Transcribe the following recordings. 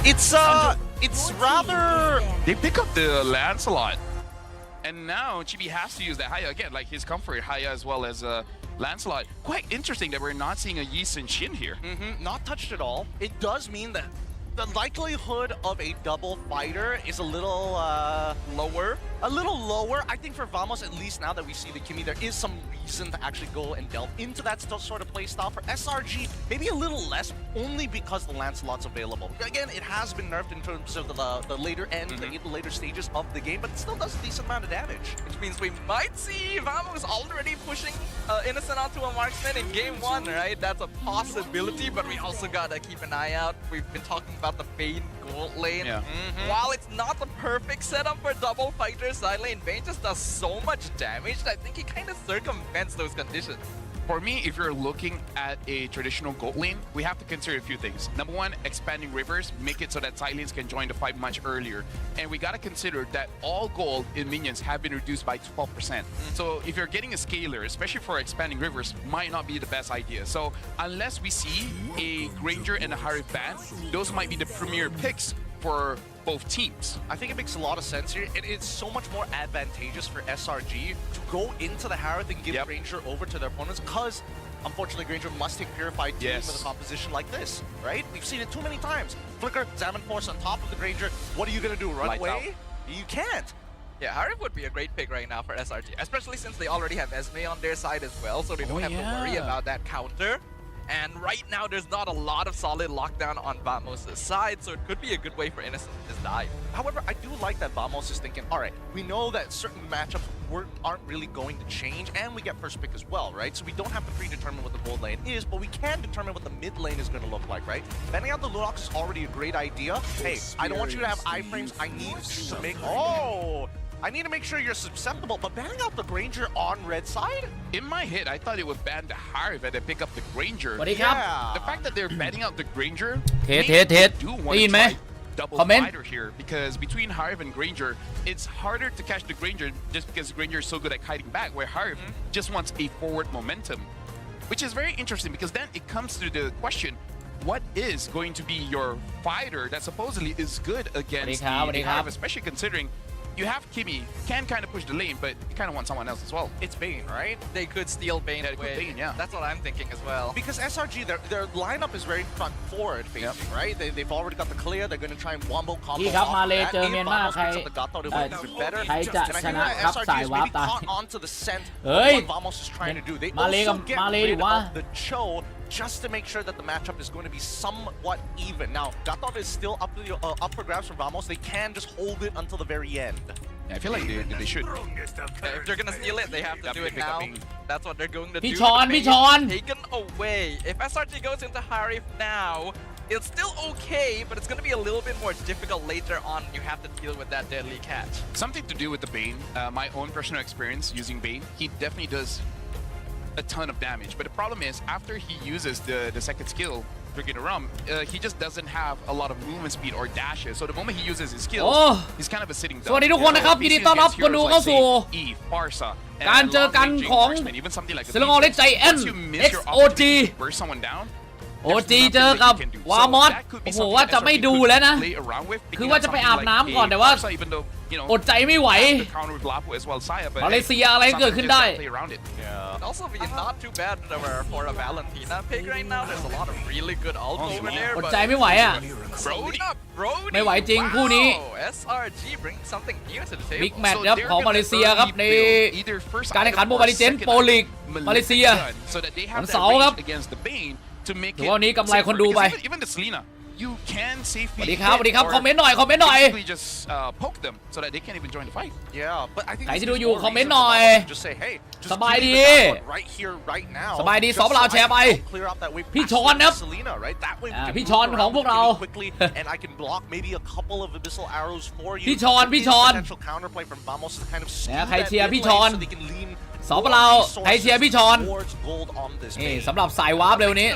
It's rather they pick up the Lancelot, and now Chibi has to use that Haya again, like his comfort Haya as well as Lancelot. Quite interesting that we're not seeing a Yi Sun Shin here. Not touched at all. It does mean that the likelihood of a double fighter is a little lower. A little lower. I think for Vamos, at least now that we see the Kimi, there is some reason to actually go and delve into that sort of play style. For SRG, maybe a little less, only because the Lancelot's available. Again, it has been nerfed in terms of the later end, the later stages of the game, but it still does a decent amount of damage. Which means we might see Vamos already pushing Innocent onto a marksman in game 1, right? That's a possibility, but we also gotta keep an eye out. We've been talking about the Bane gold lane. Yeah. While it's not the perfect setup for double fighters, side lane Bane just does so much damage that I think he kind of circumvents those conditions. For me, if you're looking at a traditional gold lane, we have to consider a few things. Number one, expanding rivers, make it so that side lanes can join the fight much earlier. And we gotta consider that all gold in minions have been reduced by 12%. So if you're getting a scaler, especially for expanding rivers, might not be the best idea. So unless we see a Granger and a Harif ban, those might be the premier picks for both teams. I think it makes a lot of sense here. It's so much more advantageous for SRG to go into the Harith and give Granger over to their opponents, because unfortunately Granger must take Purified team with a composition like this, right? We've seen it too many times. Flicker, Zaman Force on top of the Granger. What are you gonna do? Run Lights away? out. You can't. Yeah, Harif would be a great pick right now for SRG, especially since they already have Esme on their side as well, so they don't have to worry about that counter. And right now, there's not a lot of solid lockdown on Vamos' side, so it could be a good way for Innocent to just die. However, I do like that Vamos is thinking, all right, we know that certain matchups aren't really going to change, and we get first pick as well, right? So we don't have to predetermine what the gold lane is, but we can determine what the mid lane is going to look like, right? Banning out the Lunox is already a great idea. Hey, I don't want you to have iframes. I need to make... I need to make sure you're susceptible, but banning out the Granger on red side? In my head, I thought it would ban the Harif and then pick up the Granger. What do you got? The fact that they're banning out the Granger, Hit. do want to try double fighter here, because between Harif and Granger, it's harder to catch the Granger just because Granger is so good at hiding back, where Harif just wants a forward momentum, which is very interesting, because then it comes to the question, what is going to be your fighter that supposedly is good against the Harif, especially considering you have Kimi, can kind of push the lane, but you kind of want someone else as well. It's Bane, right? They could steal Bane away. That's what I'm thinking as well. Because SRG, their lineup is very front forward facing, right? They've already got the clear. They're going to try and wombo combo พี่ครับ off มา of เลย that. เจอเมียนมาใคร If Vamos picks up the Gato, they might do it better. ใครจะ And I ช think นะ that ครับ SRG สาย is วาร์ป maybe ตาย caught onto the scent of เฮ้ย what Vamos is trying to do. They มาเลยกับ also get มาเลยดิ rid วะ of the Cho just to make sure that the matchup is going to be somewhat even. Now, Gato is still up for grabs from Vamos. They can just hold it until the very end. Yeah, I feel like they should. If they're gonna steal it, they have to do it now. That's what they're going to do. พี่ชอน Taken away. If SRG goes into Harif now, it's still okay, but it's gonna be a little bit more difficult later on. You have to deal with that deadly catch. Something to do with the Bane. My own personal experience using Bane, he definitely does a ton of damage. But the problem is, after he uses the second skill, Freaking Rum, he just doesn't have a lot of movement speed or dashes. So the moment he uses his skills, he's kind of a sitting duck. สวัสดีทุกคนนะครับยินดีต้อนรับคนดูเข้าสู่ การเจอกันของเซเลงอเลสใจแอน XOG OG เจอกับวามอสโอ้โหว่าจะไม่ดูแล้วนะคือว่าจะไปอาบน้ำก่อนแต่ว่าอดใจไม่ไหวมาเลเซียอะไรเกิดขึ้นได้ Also be not too bad for a Valentina pick right now. There's a lot of really good ult over there. อดใจไม่ไหวอ่ะ ไม่ไหวจริงคู่นี้ SRG bring something new to the table. บิ๊กแมตช์ครับของมาเลเซียครับในการแข่งขันโมบายลีเจนโปรลีกมาเลเซียวันเสาร์ครับถือว่าวันนี้กำไรคนดูไปสวัสดีครับคอมเมนต์หน่อยใครที่ดูอยู่คอมเมนต์หน่อยสบายดีสอบเราแชร์ไปพี่ชอนครับพี่ชอนของพวกเราพี่ชอนใครเชียร์พี่ชอนสอบเราใครเชียร์พี่ชอนนี่สำหรับสายวาร์ปเร็วนี้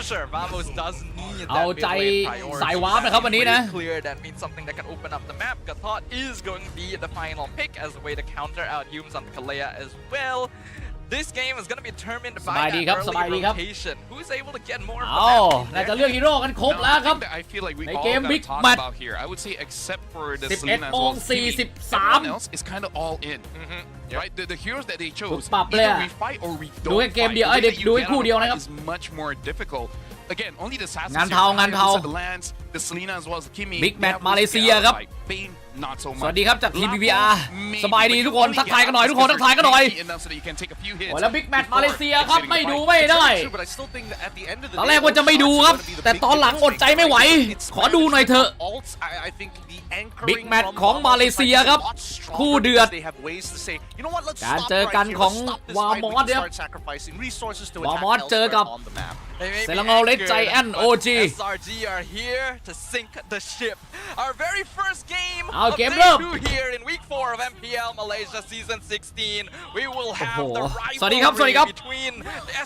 เอาใจสายวาร์ปนะครับวันนี้นะ That means something that can open up the map. Gatot is going to be the final pick as a way to counter out Yums on Kalea as well. This game is going to be determined สบาย by ดีครับ that สบาย early ดีครับ rotation. Who's able to get more เอา from that น่าจะเลือกฮีโร่กันครบ Now, แล้วครับ I think that I feel like we ใน all เกม got Big to talk Match about here. I would say except for the 11 Selena as โม well ง as Kimi, 43 everyone else is kind of all in. Right, the heroes that they chose, ปรับเลยอะ either we fight or we ดู don't แค่เกม fight. เดียว The way เด็ก that you ดูให้ get คู่ out เดียว of นะครับ fight is much more difficult. Again, only the assassins งานเทางานเทา the lands, the Selena as well as the Kimi. Big they Match have ways to get มาเลเซีย out of ครับ fight. Bane, not so สวัส much. ดีครับจากทีม BBR Maybe, สบายดี but ทุก you คน only ทักทายกันหน่อย get ทุกคน out ทักทายกันหน่อย enough so that you can take a few hits โอ้แล้วบิ๊กแมตช์ before มาเลเซียครับ exiting ไม่ the ดู fight. ไม่ได้ True, but I still think that at the end of the ตอน day, แรกว่าจะไม่ดูครับ it's gonna be the แต่ big ตอนหลังอด difference ใจไม่ไหว It's ขอดูหน่อยเถอะ Alts, I think the anchoring บิ๊กแมตช์ from ของ Vamos มาเลเซีย is a ครับ lot stronger คู่เดือด because they have ways to say, you know what, let's การ stop เจอ right กัน here. ของ Let's stop this วา fight. ม We อส can ครับ start sacrificing resources to วา attack มอสเจอกับ elsewhere on the map. They may be เซรังโอเลส anchored, ใจแอน but OG SRG are here to sink the ship. Our very first game เอา of เกม day เริ่ม 2 here in week 4 of MPL Malaysia season 16. We will have โอ้โห the สวัสดีครับ สวัสดี rivalry ครับ between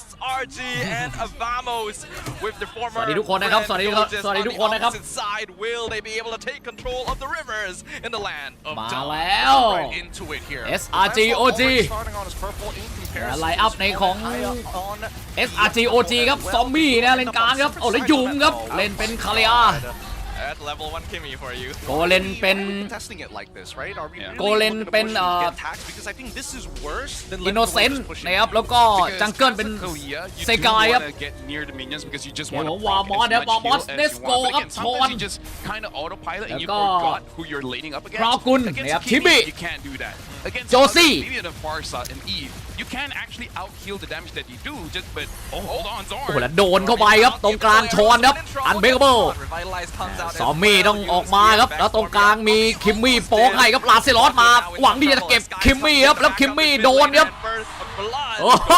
SRG and Vamos with the ส former วัสดีทุกคนนะครับ friend สวัสดีครับ Gorgeous สวัสดี on ทุก the คนนะครับ opposite side. Will they be able to take control of the rivers in the land of มา Dawn? แล้ว Right into it here. SRG Lambo OG already starting on his purple in comparison และไลน์อัพในของ on SRG OG ครับซอมบี้นะเลนกลางครับโอ้แล้วยุงครับเล่นเป็นคาเรีย At level 1 Kimi for you. โกเลนเป็น testing it like this, right? Are we really โกเลน looking to เป็น push and get attacks? Because I think this is worse than อินโน letting เซน the ต์ Warriors push it นะครับแล้วก็ Because จังเกิล as เป็น a Kalia, you เซ do กายครับ wanna get near the minions because you just เดี๋ยว want to วามอสครับวามอส let's go ครับ Again, ชอน sometimes you just kind of autopilot แล้ว and you ก็ forgot who you're laning up คราว against. กุล Against นะครับ Kimi, ชิบิ you can't do that. Against โจซี่ others, maybe the Farsa and Eve, you can actually out heal the damage that you do. Just but hold on, โอ้โห Zorn. แล้วโดนเข้าไปครับตรงกลางชอนครับอันเบรกเบิล ซอมมี่ต้องออกมาครับแล้วตรงกลางมีคิมมี่โป๊กให้ครับลาเซลอสมาหวังที่จะเก็บคิมมี่ครับแล้วคิมมี่โดนครับโอ้โห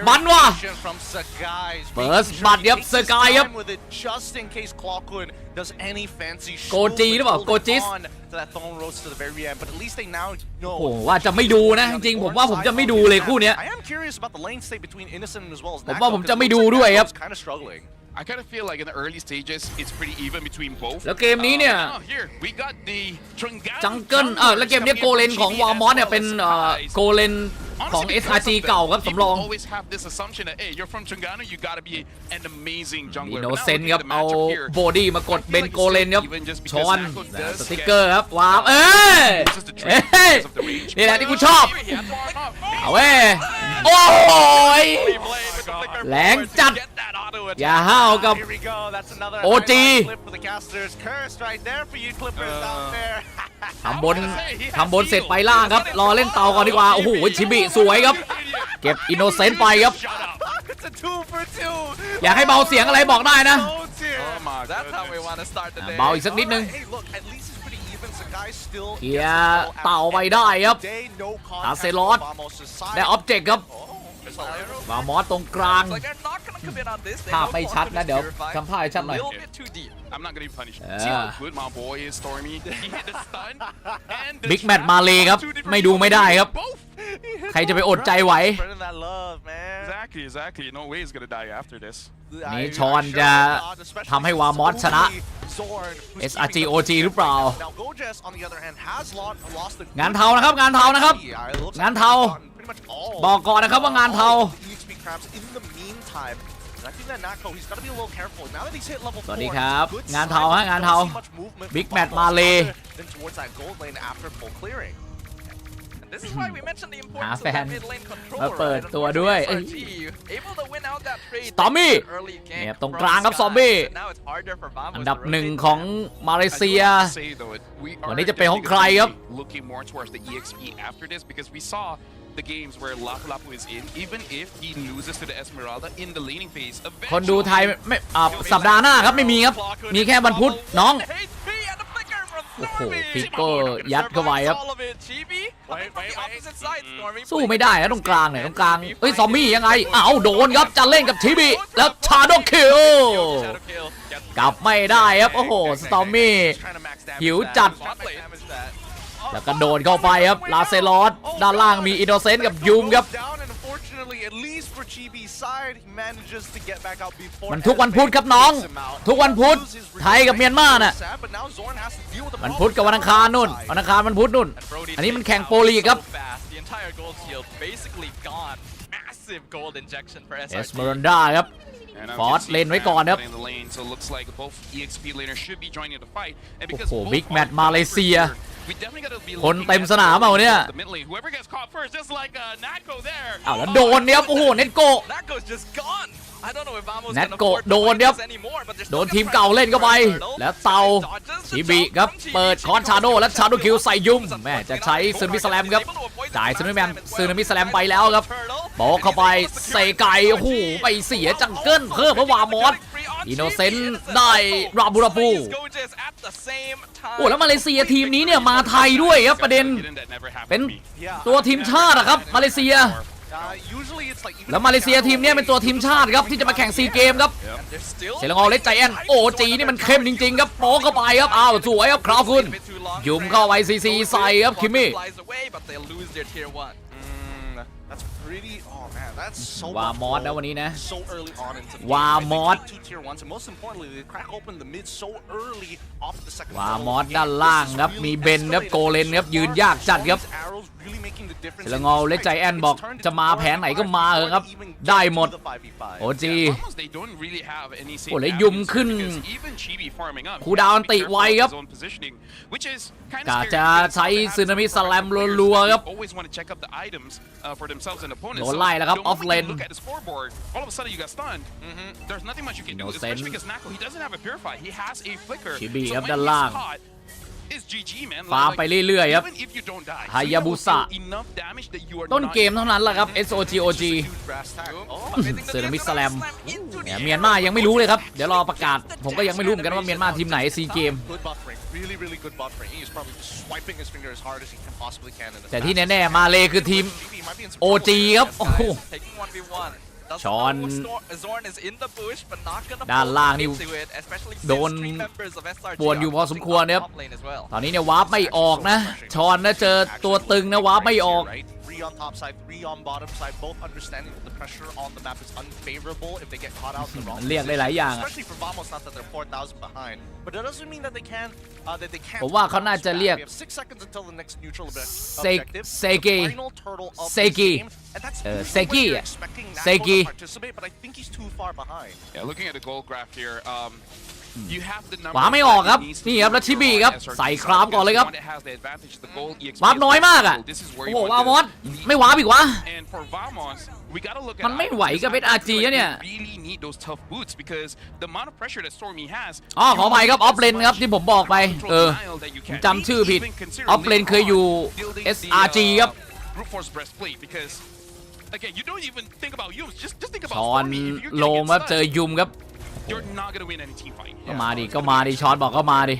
มันว่ะ from Sagai's First blood ครับ Sagai ครับ with it just in case Clockwood does any fancy Goji หรือเปล่า Gojis to that Thorn Rose to the very end but at least they now โอ้ know โหว่าจะไม่ดูนะจริงๆผมว่าผมจะไม่ดูเลยคู่เนี้ย I am curious about the lane state between Innocent as well as ผมว่าผมจะไม่ดูด้วยครับ kind of struggling I kind of feel like in the early stages, it's pretty even between both. แล้วเกมนี้เนี่ย Now here we got the Trungano จังเกิลแล้วเกมนี้โกเลนของวามอสเนี่ยเป็นโกเลนของ SRG เก่าครับสำรอง People always have this assumption that hey, you're from Trungano, you gotta be an amazing jungler. อินโน But now เซน looking ครั at บ the เอา matchup here, โบดี้มากดเป็นโกเลนครับ even just ช because อน Zako does สติก get เกอร์ครับวามนี่แหละที่กูชอบเอาเว้ยโอ้ย แรงจัด อย่าห้าวกับ Here we go. That's another OG highlight clip for the casters. Curse right there for you Clippers out there. ทำบนเสร็จไปล่างครับรอเล่นเตาก่อนดีกว่าโอ้โหชิบิสวยครับเก็บอินโนเซนต์ไปครับ It's a 2 for 2. อยากให้เบาเสียงอะไรบอกได้นะ Bones here. Oh my That's how we goodness. want to start the day. เบาอีกสักนิดนึง Hey, look, at least it's pretty even. Sagai still เคลียร์เต่าไปได้ครับ Day, no อา contact เซลอส from Vamos' side. ได้ออบเจกต์ครับ There's an arrow. วามอสตรงกลาง Like they're not gonna commit on this. They ภาพ know ไม่ชัด Clockwood นะ is เดี๋ยว purified. ทำภาพให้ชัดหน่อย A little bit too deep. I'm not gonna even punish. Yeah. See how good my boy is, Stormy. He hit the stun and the Big Match trap. มาเลยครับ Two different ไม่ดูไม่ได้ครับ both. ใครจะไปอดใจไหว Spreading that love, man. Exactly. No way he's gonna die after this. นี่ชอนจะทำให้วามอสชนะ SRG OG หรือเปล่า Now Gorgeous on the other hand has lost the งานเทานะครับงานเทานะครับ งานเทา บอกก่อนนะครับว่างานเทา EXP crabs in the meantime. I think that Nako, he's got to be a little careful. Now that he's hit level 4, สวัสดีครับ good งานเทา sign. ฮะงานเทา Don't see much movement Big from Match Vamos มาเลย than towards that gold lane after full clearing. And this is why we mentioned the หา importance แฟ of น that mid lane control. มาเปิด right? ตัวด้วย Unfortunately, SRG able to win out that trade Stormy early game เนี่ยตรง from กลางครับ Sky. ซอมบี้ But now it's harder for Vamos อัน to ดับ rotate หนึ่ง them. ของมาเล I เซี do ย have to say though, we are วันนี้จะเป็นของใครครับ definitely looking more towards the EXP after this because we saw the games where Lapu Lapu is in, even if he loses to the Esmeralda in the laning phase. คนดูไทยไม่สัปดาห์หน้าครับไม่มีครับ มีแค่วันพุธน้อง HP and the flicker from โอ้โห Stormy. ฟิกเกอร์ยัดเข้าไปครับ All of it. Chibi coming from the opposite side. Stormy สู้ไม่ได้นะตรงกลางเนี่ยตรงกลางเฮ้ยซอมบี้ยังไงอ้าวโดนครับจะเล่นกับชิบิแล้วชาโดคิล Shadow kill. Gets กลับไม่ได้ครับโอ้โหสตอมมี่ He's trying to max damage หิว that. จัด bot lane. Damage that. แล้วก็โดนเข้าไปครับลาเซลอสด้านล่างมีอินโนเซนต์กับยูมครับ Down and unfortunately, at least for Chibi's side, he manages to get back out before มันทุกวันพุธครับน้อง ทุกวันพุธไทยกับเมียนมาน่ะ But now Zorn has to deal with the วันพุธกับวันอังคารนู่นวันอังคารวันพุธนู่น And Brody อันนี้มัน takes แข่ง out โปรลีกครับ so fast. The entire gold shield basically gone. Massive gold injection for SRG. เอสเมอรันดาครับ ฟอร์สเลนไว้ก่อนครับ โอ้โหบิ๊กแมตช์มาเลเซีย คนเต็มสนามเอาเนี่ย อ้าวแล้วโดนเนี่ยครับโอ้โหเน็ตโก แนทโกโดนครับโดนทีมเก่าเล่นเข้าไปแล้วเตาชิบิครับเปิดคอนชาโดและชาโดคิวใส่ยุ่มแม่จะใช้ซึนามิสแลมครับจ่ายซึนามิสแลมไปแล้วครับบอกเข้าไปเซไก่โอ้โหไปเสียจังเกิลเพิ่มเพราะวามอสอินโนเซนต์ได้ราบูราปูโอ้แล้วมาเลเซียทีมนี้เนี่ยมาไทยด้วยครับประเด็นเป็นตัวทีมชาติอะครับมาเลเซียแล้วมาเลเซียทีมนี้เป็นตัวทีมชาติครับที่จะมาแข่งซีเกมครับเซเลงอเลสใจแอนโอจีนี่มันเข้มจริงๆครับโป๊เข้าไปครับอ้าวสวยครับคราวคุณยุ่มเข้าไปซีใส่ครับคิมมี่วามอสนะวันนี้นะวามอสวามอสด้านล่างครับมีเบนครับโกเลนครับยืนยากจัดครับเซเลงอเลสใจแอนบอกจะมาแผนไหนก็มาเถอะครับได้หมดโอจีโอ้เลยยุ่มขึ้นคูดาวอันติไวครับกาจะใช้ซึนามิสแลมรัวๆครับโดนไล่แล้วครับออฟเลนอินโนเซนต์ชิบีครับด้านล่างฟาร์มไปเรื่อยๆครับฮายาบุสะต้นเกมเท่านั้นแหละครับ SOG OG ซึนามิสแลมเมียนมายังไม่รู้เลยครับเดี๋ยวรอประกาศผมก็ยังไม่รู้เหมือนกันว่าเมียนมาทีมไหนซีเกมแต่ที่แน่ๆมาเลคือทีม OG ครับโอ้โหชอนด้านล่างนี่โดนปวนอยู่พอสมควรนะครับตอนนี้เนี่ยวาร์ปไม่ออกนะชอนนะเจอตัวตึงนะวาร์ปไม่ออกon top side, 3 on bottom side, both understanding that the pressure on the map is unfavorable if they get caught out in the wrong เรียกได้หลายอย่าง especially for Vamos, not that they're 4,000 behind, but that doesn't mean that they can't ผมว่าเขาน่าจะเรียก 6 seconds until the next neutral objective เซกิเซกิเซกิเซกิ but I think he's too far behind. Yeah, looking at the goal graph here, วาร์ปไม่ออกครับนี่ครับแล้วชิบีครับใส่ครามก่อนเลยครับวาร์ปน้อยมากอ่ะโอ้โหวามอสไม่วาร์ปอีกวะมันไม่ไหวกับSRGนะเนี่ยอ๋อขออภัยครับออฟเลนครับที่ผมบอกไปผมจำชื่อผิดออฟเลนเคยอยู่ SRG ครับชอนโลมครับเจอยุมครับก็มาดิช้อนบอกก็มาดิ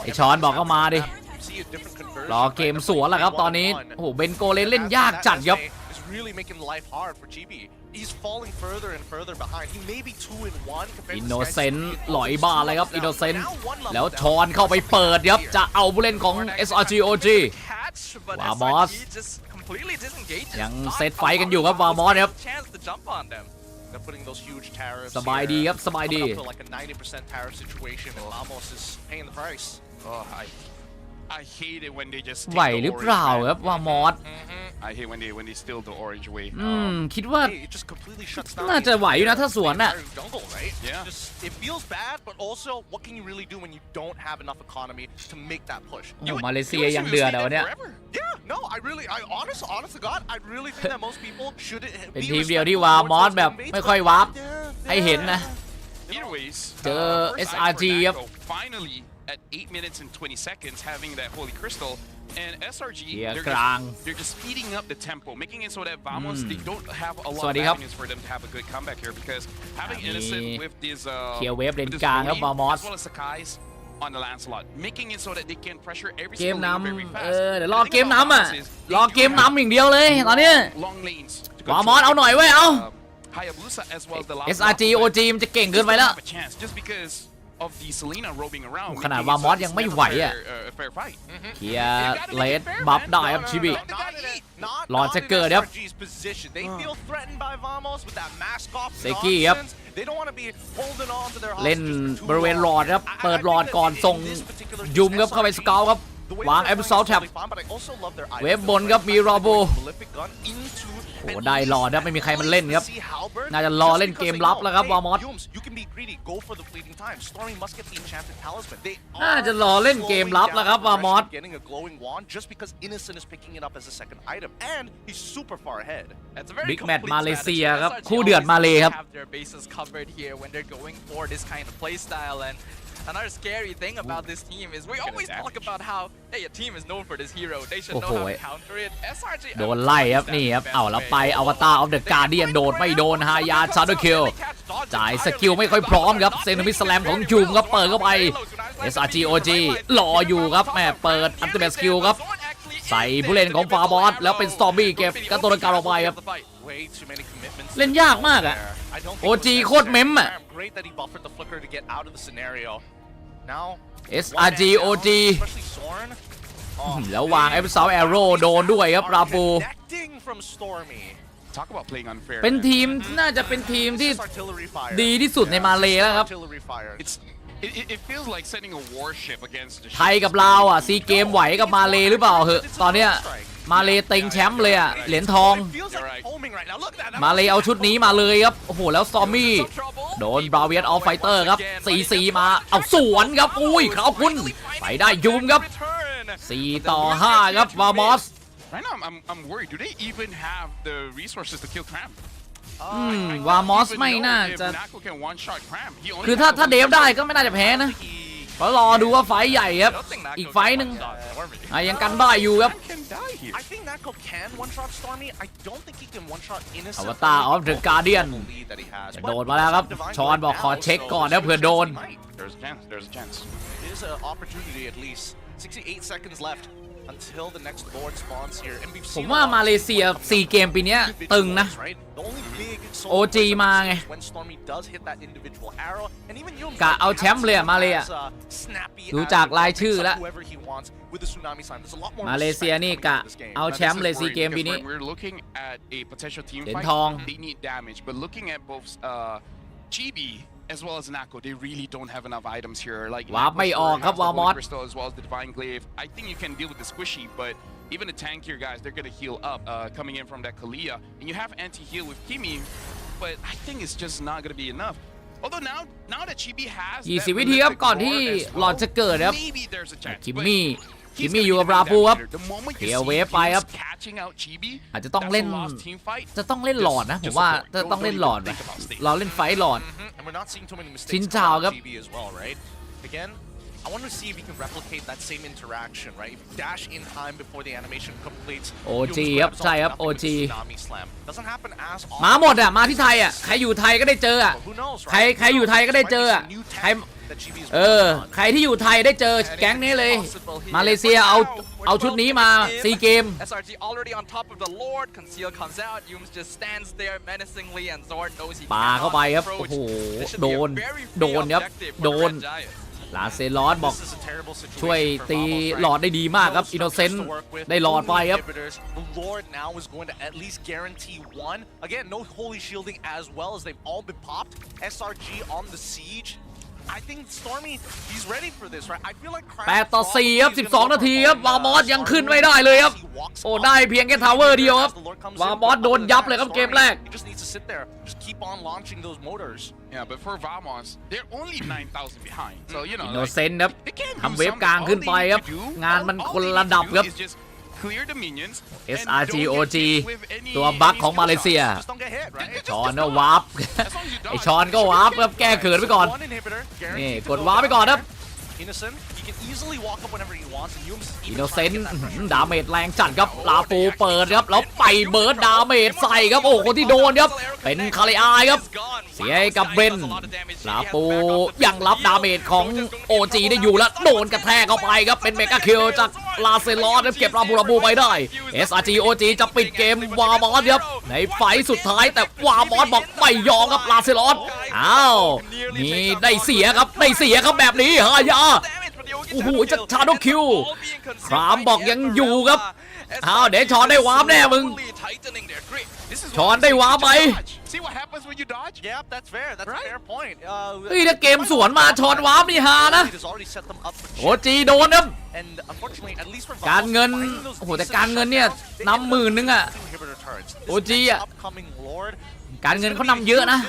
ไอช้อนบอกก็มาดิรอเกมสวนแล้วครับตอนนี้โอ้โหเบนโกเลนเล่นยากจัดครับอินโนเซนต์หลอยบ้าเลยครับอินโนเซนต์แล้วชอนเข้าไปเปิดครับจะเอาผู้เล่นของ SRG OG วามอสยังเซตไฟกันอยู่ครับวามอสครับสบายดีครับสบายดีไหวหรือเปล่าครับวามอสคิดว่าน่าจะไหวอยู่นะถ้าสวนน่ะมาเลเซียยังเดือดเดี๋ยวนี้เป็นทีมเดียวที่วามอสแบบไม่ค่อยวาร์ปให้เห็นนะเจอ SRG ครับ at 8 minutes and 20 seconds having that holy crystal and SRG they're just speeding up the tempo making it so that Vamos they don't have a lot of avenues for them to have a good comeback here because having Innocent with this เคียวเวฟเลนกลางครับวามอส as well as Sakai's on the Lancelot making it so that they can pressure every เกม single น lane very fast ำเดี๋ยวรอเกมนำอ่ะรอเกมนำอย่างเดียวเลยตอนนี้ long lanes วามอสเอาหน่อยเว้ยเอา Hayabusa as well as the SRG OG มันจะเก่งเกินไปแล้วjust because of the Selena roaming around ขนาดวามอสยังไม่ไหวอ่ะเคียเลสบัฟได้ครับชิบิรอจะเกิดครับเซกี้ครับเล่นบริเวณหลอดครับเปิดหลอดก่อนส่งยุมครับเข้าไปสเกลครับ วาง Absolute Tap เวฟบนครับมีรอโบโอ้ได้รอนะไม่มีใครมันเล่นครับน่าจะรอเล่นเกมลับแล้วครับวอร์มอสน่าจะรอเล่นเกมลับแล้วครับวอร์มอสบิ๊กแมตช์มาเลเซียครับคู่เดือดมาเลครับ Another scary thing about this team is we always talk about how hey a team is known for this hero they should know how to counter it SRG โดนไล่ครับนี่ครับเอาแล้วไปอวตารออฟเดอะการ์เดียนโดดไม่โดนฮายาชาร์ดคิลจ่ายสกิลไม่ค่อยพร้อมครับเซนมิสแลมของยูมครับเปิดเข้าไป SRG OG รออยู่ครับแม่เปิดอัลติเมทสกิลครับใส่ผู้เล่นของฟาบอสแล้วเป็นสตอร์บี้เก็บกันตัวการออกไปครับเล่นยากมากอะ OG โคตรเม้มอะSRG OG แล้ววาง Absolute Arrow โดนด้วยครับราปูเป็นทีมน่าจะเป็นทีมที่ดีที่สุดในมาเลแล้วครับไทยกับลาวอ่ะซีเกมไหวกับมาเลหรือเปล่าเหอะตอนเนี้ยมาเลเต็งแชมป์เลยอ่ะเหรียญทองมาเลเอาชุดนี้มาเลยครับโอ้โหแล้วซอมมี่โดนบราเวียนออฟไฟเตอร์ครับ4-4มาเอาสวนครับอุ้ยเขาคุณไปได้ยุมครับ4-5ครับวามอสวามอสไม่น่าจะคือถ้าเดฟได้ก็ไม่น่าจะแพ้นะเพราะรอดูว่าไฟใหญ่ครับอีกไฟหนึ่งยังกันได้อยู่ครับอวตารออฟเดอะการ์เดียนโดดมาแล้วครับชอนบอกขอเช็คก่อนนะเผื่อโดนผมว่ามาเลเซีย4เกมปีนี้ตึงนะ OG มาไงกะเอาแชมป์เลยมาเลยอะดูจากรายชื่อแล้วมาเลเซียนี่กะเอาแชมป์เลย4เกมปีนี้เหรียญทองas well as Nako, they really don't have enough items here. Like วาร์ปไม่ออกครับวาร์มอส as well as the Divine Glaive. I think you can deal with the squishy, but even the tankier guys, they're gonna heal up coming in from that Kalia. And you have anti-heal with Kimi, but I think it's just not gonna be enough. Although now that Chibi has 20 วิธีครับก่อนที่หลอดจะเกิดครับคิมมี่อยู่กับราปูครับเขียวเวฟไปครับอาจจะต้องเล่นหลอดนะผมว่าจะต้องเล่นหลอดนะเราเล่นไฟหลอดชินชาวครับ I want to see if we can replicate that same interaction, right? If you dash in time before the animation completes. OG ครับใช่ครับ OG doesn't happen as often. มาหมดอ่ะมาที่ไทยอ่ะใครอยู่ไทยก็ได้เจออ่ะใครอยู่ไทยก็ได้เจออ่ะใครใครที่อยู่ไทยได้เจอแก๊งนี้เลยมาเลเซียเอาชุดนี้มา4เกม SRG already on top of the Lord Conceal comes out Yums just stands there menacingly and Zorn knows he ปาเข้าไปครับโอ้โหโดนครับโดนลาเซลอสบอกช่วยตีหลอดได้ดีมากครับอินโนเซนต์ได้หลอดไปครับ Lord now is going to at least guarantee one. Again, no holy shielding as well as they've all been popped. SRG on the siege. I think Stormy, he's ready for this, right? I feel like 8-4ครับ12 นาทีครับวามอสยังขึ้นไม่ได้เลยครับโอ้ได้เพียงแค่ทาวเวอร์เดียวครับวามอสโดนยับเลยครับเกมแรก Just keep on launching those motors. Yeah, but for Vamos, they're only 9,000 behind. So you know, อินโนเซนต์ครับทำเวฟกลางขึ้นไปครับงานมันคนระดับครับ SRG OG ตัวบัคของมาเลเซียชอนก็วาร์ปไอชอนก็วาร์ปครับแก้เขินไปก่อนนี่กดวาร์ปไปก่อนครับอินโนเซนต์ดาเมจแรงจัดครับลาปูเปิดครับแล้วไปเบิร์ดดาเมจใส่ครับโอ้คนที่โดนครับเป็นคาริอาครับเสียให้กับเบนลาปูยังรับดาเมจของ OG ได้อยู่แล้วโดนกระแทกเข้าไปครับเป็นเมกาคิลจากลาเซลอสเก็บลาบูไปได้ SRG OG จะปิดเกมวามอสครับในไฟสุดท้ายแต่วามอสบอกไม่ยอมครับลาเซลอสอ้าวมีได้เสียครับแบบนี้ฮายาโอ้โหจะชาโดคิวครามบอกยังอยู่ครับอ้าวเดี๋ยวชอนได้วาร์ปแน่มึง ชอนได้ว้าไป See what happens when you dodge? Yeah, that's fair. That's a fair point. เฮ้ยถ้าเกมสวนมาชอนว้านี่ฮานะ โอจีโดนครับ การเงินโอ้โหแต่การเงินเนี่ยนำ10,000 นึงอะโอจีอะการเงินเขานำเยอะนะ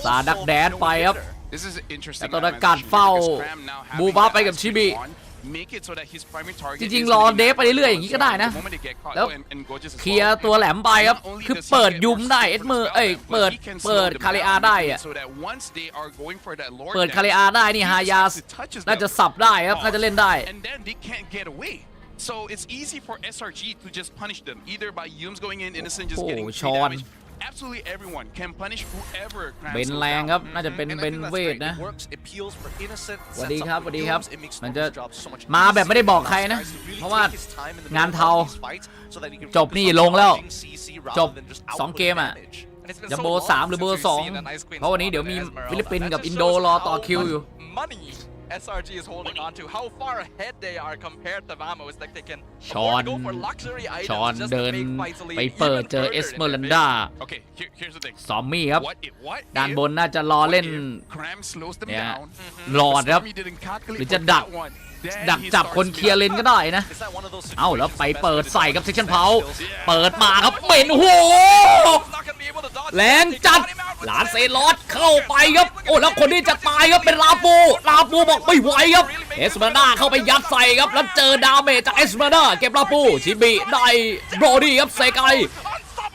ซาดักแดนไปครับแต่ตอนกัดเฝ้าบูบ้าไปกับชิบิจริงๆรอเดฟไปเรื่อยๆอย่างนี้ก็ได้นะแล้วเคลียร์ตัวแหลมไปครับคือเปิดยุมได้เอ็ดเมอร์เปิดคาริอาได้อะเปิดคาริอาได้นี่ฮายาสน่าจะสับได้ครับน่าจะเล่นได้So it's easy for SRG to just punish them either by Yums going in innocent just getting damage. Absolutely everyone can punish whoever. เบนแรงครับน่าจะเป็นเบนเวทนะสวัสดีครับสวัสดีครับมันจะมาแบบไม่ได้บอกใครนะเพราะว่างานเทาจบนี่ลงแล้วจบ2 เกมอ่ะจะโบ3หรือโบ2เพราะวันนี้เดี๋ยวมีฟิลิปปินส์กับอินโดรอต่อคิวอยู่SRG is holding on to how far ahead they are compared to Vamos like they can ชอนเดินไปเปิดเจอเอสเมอรันดาซอมมี่ครับด้านบนน่าจะรอเล่นเนี่ยหลอดครับหรือจะดักจับคนเคลียร์เลนก็ได้นะเอ้าแล้วไปเปิดใส่กับเซคชั่นเพาเปิดมาครับเป็นโหแรงจัดหลานเซลอสเข้าไปครับโอ้แล้วคนที่จะตายครับเป็นลาปูบอกไม่ไหวครับเอสเมอร์ดาเข้าไปยัดใส่ครับแล้วเจอดาเมจจากเอสเมอร์ดาเก็บลาปูชิบิได้โบรดี้ครับเซกาย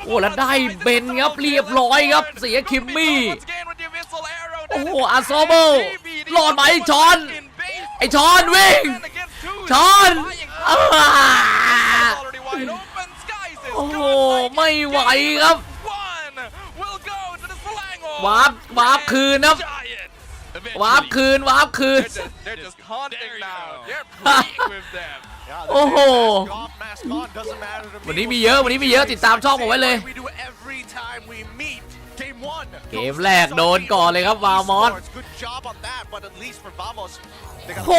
โอ้แล้วได้เบนครับเรียบร้อยครับเสียคิมมี่โอ้อาโซเบิลรอดไหมชอนไอชอนวิ่งชอนโอ้โหไม่ไหวครับวาร์ปคืนครับวาร์ปคืนโอ้โหวันนี้มีเยอะติดตามช่องผมไว้เลยเกมแรกโดนก่อนเลยครับวามอสโ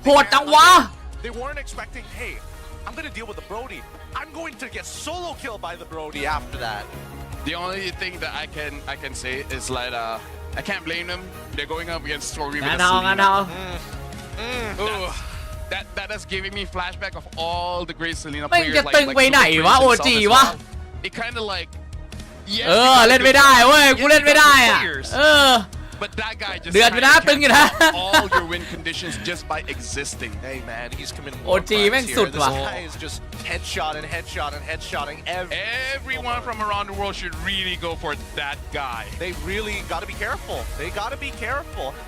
หดจังวะI'm gonna deal with the Brody. I'm going to get solo killed by the Brody after that. The only thing that I can say is like I can't blame them. They're going up against Stormy with a Selena. That is giving me flashback of all the great Selena players. จะตึงไปไหนวะโอจีวะ It kind of like เล่นไม่ได้เว้ยกูเล่นไม่ได้อ่ะBut that guy just เดือดอยู่นะตึงอยู่นะ all your win conditions just by existing. Hey man, he's committing. โอจีแม่งสุดว่ะ This guy is just headshotting Everyone from around the world should really go for that guy. They really got to be careful.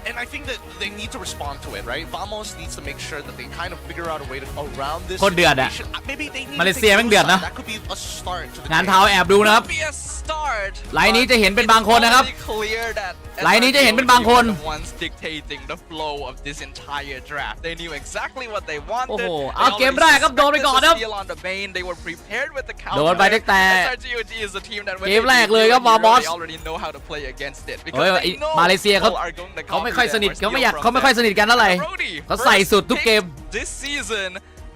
And I think that they need to respond to it, right? Vamos needs to make sure that they kind of figure out a way to around this situation. Maybe they need มาเลเซียแม่งเดือดนะ That could be a start to the งานเท้าแอบดูนะครับไลน์นี้จะเห็นเป็นบางคนนะครับไลน์นี้จะเห็นเป็นบางคน dictating the flow of this entire draft. They knew exactly what they wanted. โอ้โหเอาเกมแรกครับโดนไปก่อนครับโดนไปตั้งแต่เกมแรกเลยครับวาบอสมาเลเซียเขาไม่ค่อยสนิทเขาไม่ค่อยสนิทกันเท่าไหร่เขาใส่สุดทุกเกม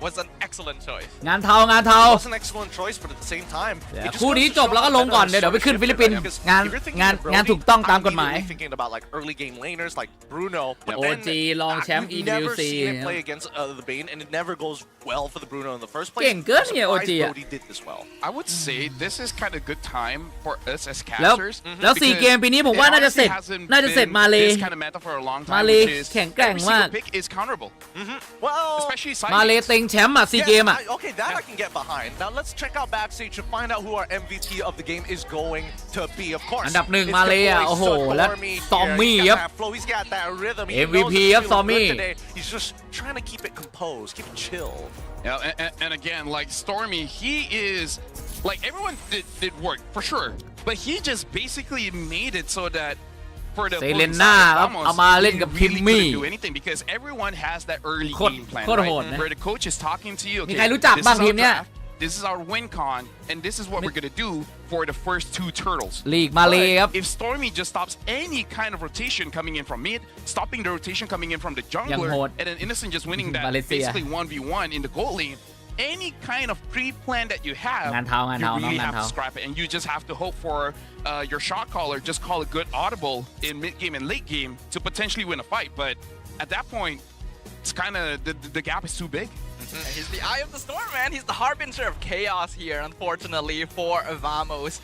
was an excellent choice งานเทา was an excellent choice but at the same time คู่นี้จบแล้วก็ลงก่อนเดี๋ยวไปขึ้นฟิลิปปินส์งานถูกต้องตามกฎหมาย thinking about like early game laners like Bruno OG รองแชมป์ EWC play against the Bane and it never goes well for the Bruno in the first place เก่งเกินเนี่ย OG อ่ะ I would say this is kind of good time for us as casters แล้ว4เกมปีนี้ผมว่าน่าจะเสร็จมาเลยแข็งแกร่งมากมาเลยเต็งแชมป์อ่ะ4เกมอ่ะ Okay, that I can get behind. Now let's check out backstage to find out who our MVP of the game is going to be. Of course. อันดับ1มาเลยอ่ะโอ้โหแล้วซอมมี่ครับ He's got that rhythm. MVP ครับซอมมี่ He's just trying to keep it composed, keep it chill. Yeah, and again, like Stormy, he is like everyone did work for sure, but he just basically made it so that for the เซเลน่าครับเอามาเล่นกับคิมมี่ do anything because everyone has that early game plan, right? Where the coach is talking to you. มีใครรู้จักบ้างทีมเนี้ย this is our win con, and this is what we're gonna do for the first 2 turtles. ลีกมาเลยครับ If Stormy just stops any kind of rotation coming in from mid, stopping the rotation coming in from the ยัง jungler, โหด and then Innocent just winning that มาเลเซีย basically 1v1 in the gold lane, any kind of pre-plan that you have, งานเทางาน you เทา really งาน have เทา to scrap it, and you just have to hope for your shot caller just call a good audible in mid game and late game to potentially win a fight. But at that point, it's kind of the gap is too big. And he's the eye of the storm, man. He's the harbinger of chaos here, unfortunately, for Vamos.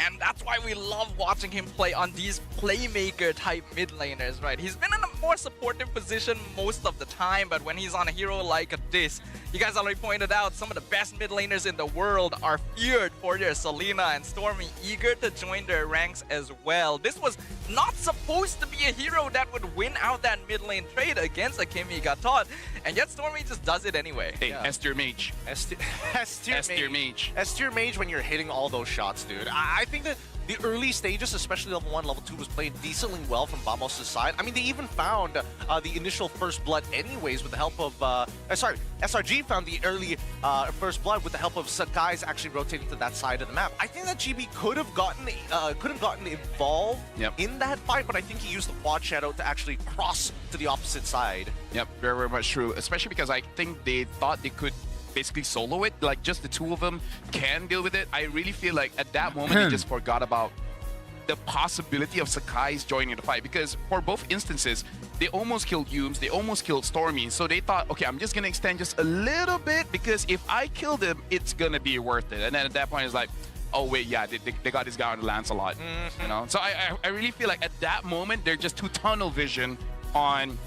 And that's why we love watching him play on these playmaker-type mid laners, right? He's been in a more supportive position most of the time, but when he's on a hero like this, you guys already pointed out some of the best mid laners in the world are feared for their Selena and Stormy, eager to join their ranks as well. This was not supposed to be a hero that would win out that mid lane trade against Akemi Gatot, and yet Stormy just does it anyway. Hey, S-tier mage. S-tier mage. S-tier mage when you're hitting all those shots, dude. I think that the early stages, especially level 1, level 2, was played decently well from Vamos' side. I mean, they even found the initial first blood anyways with the help of... SRG found the early first blood with the help of Sakai's actually rotating to that side of the map. I think that GB could have gotten involved in that fight, but I think he used the quad shadow to actually cross to the opposite side. Yep, very, very much true. Especially because I think they thought they could basically solo it, like just the 2 of them can deal with it. I really feel like at that moment they just forgot about the possibility of Sakai's joining the fight, because for both instances they almost killed Yumes, they almost killed Stormy, so they thought, okay, I'm just gonna extend just a little bit because if I kill them it's gonna be worth it. And then at that point it's like, oh wait, yeah, they got this guy on the Lancelot, you know. So I really feel like at that moment they're just too tunnel vision on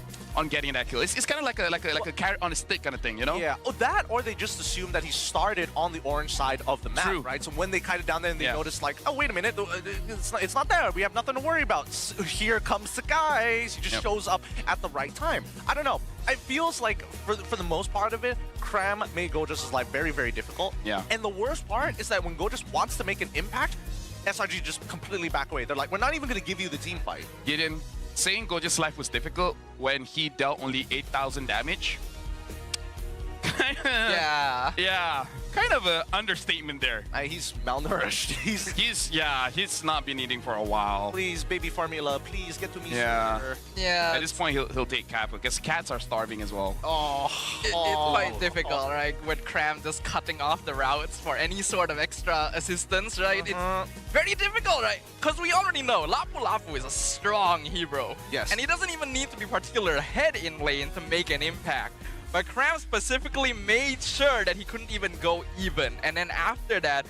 getting that kill. It's kind of like a carrot on a stick kind of thing, you know? Yeah, that or they just assume that he started on the orange side of the map, True. right? So when they kited down there and they noticed like, oh, wait a minute, it's not there. We have nothing to worry about. Here comes Sakai. He just shows up at the right time. I don't know. It feels like for the most part of it, Cram made Gorgeous' life very, very difficult. Yeah. And the worst part is that when Gorgeous wants to make an impact, SRG just completely back away. They're like, we're not even going to give you the team fight. Gideon, saying Gorgeous' life was difficult when he dealt only 8,000 damage. Yeah. Kind of an understatement there. He's malnourished. He's not been eating for a while. Please, baby formula, please get to me sooner. Yeah. At this point, he'll take cat because cats are starving as well. It's quite difficult, right? With Cram just cutting off the routes for any sort of extra assistance, right? It's very difficult, right? Because we already know Lapu Lapu is a strong hero. Yes. And he doesn't even need to be particular ahead in lane to make an impact. But Cram specifically made sure that he couldn't even go even. And then after that,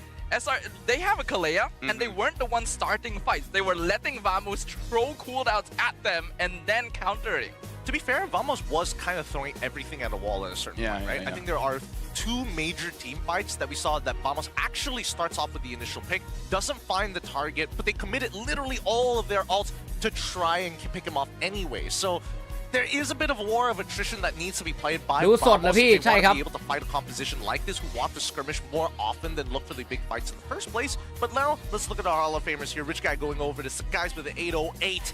they have a Kalea, and they weren't the ones starting fights. They were letting Vamos throw cooldowns at them and then countering. To be fair, Vamos was kind of throwing everything at a wall at a certain point, right? Yeah. I think there are 2 major team fights that we saw that Vamos actually starts off with the initial pick, doesn't find the target, but they committed literally all of their ults to try and pick him off anyway. So there is a bit of a war of attrition that needs to be played by Vamos. They want to be able to fight a composition like this, who want to skirmish more often than look for the big fights in the first place. But now, let's look at our Hall of Famers here. Rich Guy going over to guys with an 808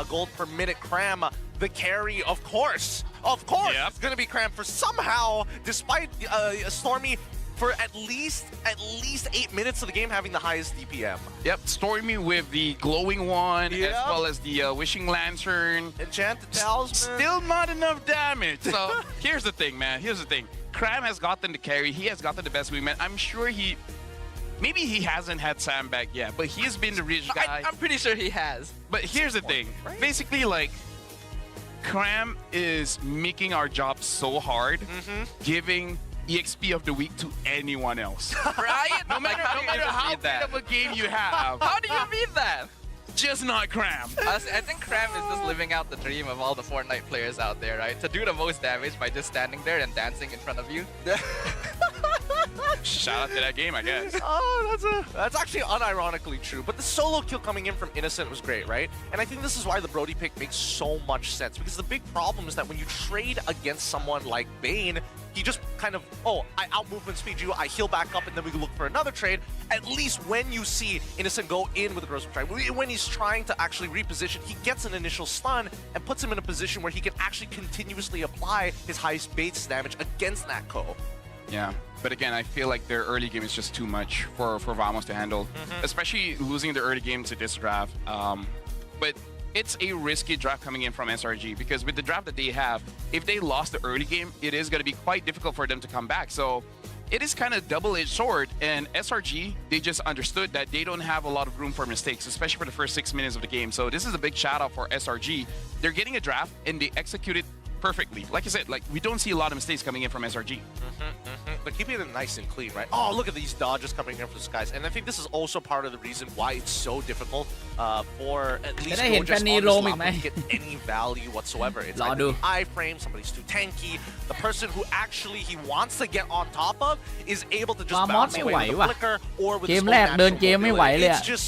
gold per minute. Cram, the carry, of course. Of course, it's going to be Cram for somehow, despite Stormy, for at least 8 minutes of the game having the highest DPM. Yep, Stormy with the glowing one, as well as the wishing lantern. Enchanted talisman. Still not enough damage. So here's the thing, man. Here's the thing. Cram has gotten the carry. He has gotten the best wingman. I'm sure maybe he hasn't had Sam back yet, but he's been the rich guy. I'm pretty sure he has. But here's the thing. Right? Basically, like, Cram is making our job so hard, giving EXP of the week to anyone else. Right? No matter how big of a game you have. How do you mean that? Just not Cram. I think Cram is just living out the dream of all the Fortnite players out there, right? To do the most damage by just standing there and dancing in front of you. Shout out to that game, I guess. Oh, that's actually unironically true. But the solo kill coming in from Innocent was great, right? And I think this is why the Brody pick makes so much sense. Because the big problem is that when you trade against someone like Bane, he just kind of, I out-movement speed you, I heal back up, and then we can look for another trade. At least when you see Innocent go in with a gross trade, when he's trying to actually reposition, he gets an initial stun and puts him in a position where he can actually continuously apply his highest base damage against that Co. Yeah. But again, I feel like their early game is just too much for Vamos to handle, especially losing the early game to this draft. But it's a risky draft coming in from SRG because with the draft that they have, if they lost the early game, it is going to be quite difficult for them to come back. So it is kind of double-edged sword. And SRG, they just understood that they don't have a lot of room for mistakes, especially for the first 6 minutes of the game. So this is a big shout out for SRG. They're getting a draft and they execute it perfectly. Like I said, like we don't see a lot of mistakes coming in from SRG. But keeping it nice and clean, right? Oh, look at these dodges coming in from the skies. And I think this is also part of the reason why it's so difficult for at least Can I hit Gorgeous Penny on this roaming, lap to man? get any value whatsoever. It's I'll either do. the iframe, somebody's too tanky. The person who actually he wants to get on top of is able to just Vamos bounce ไม่ away ไหว with a ว่ะ flicker or with เก his ม own แรกเดิน natural เกมไม่ไหว mobility. เลยอะ It's just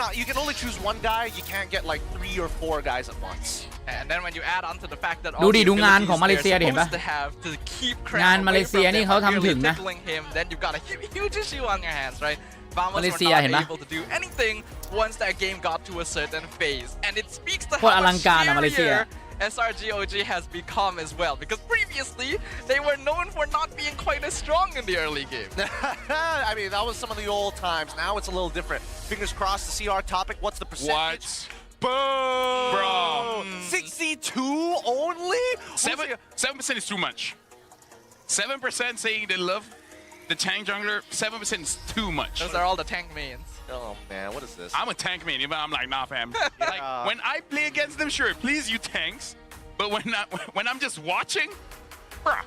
no, you can only choose one guy. You can't get like 3 or 4 guys at once. And then when you add on to the fact that ดู all ดิ the ดูงานของ abilities มาเลเซีย they're ดิเห็นปะ supposed to have to keep งาน crap มาเล away เซีย from นี่ them เขา by ทำถึ merely งนะ tickling him, then you've got a huge issue on your hands, right? Vamos มาเล were เซียเห็นปะ not able to do anything once that game got to a certain phase, and it speaks to โคตรอ how ลัง much การอะมาเลเซีย scarier SRG OG has become as well, because previously they were known for not being quite as strong in the early game. I mean, that was some of the old times. Now it's a little different. Fingers crossed to see our topic. What's the percentage? What? Boom! Bro. 62 only? 7% is too much. 7% saying they love the tank jungler. 7% is too much. Those are all the tank mains. Oh man, what is this? I'm a tank main, but I'm like, nah, fam. Like when I play against them, sure, please you tanks. But when I'm just watching, bruh.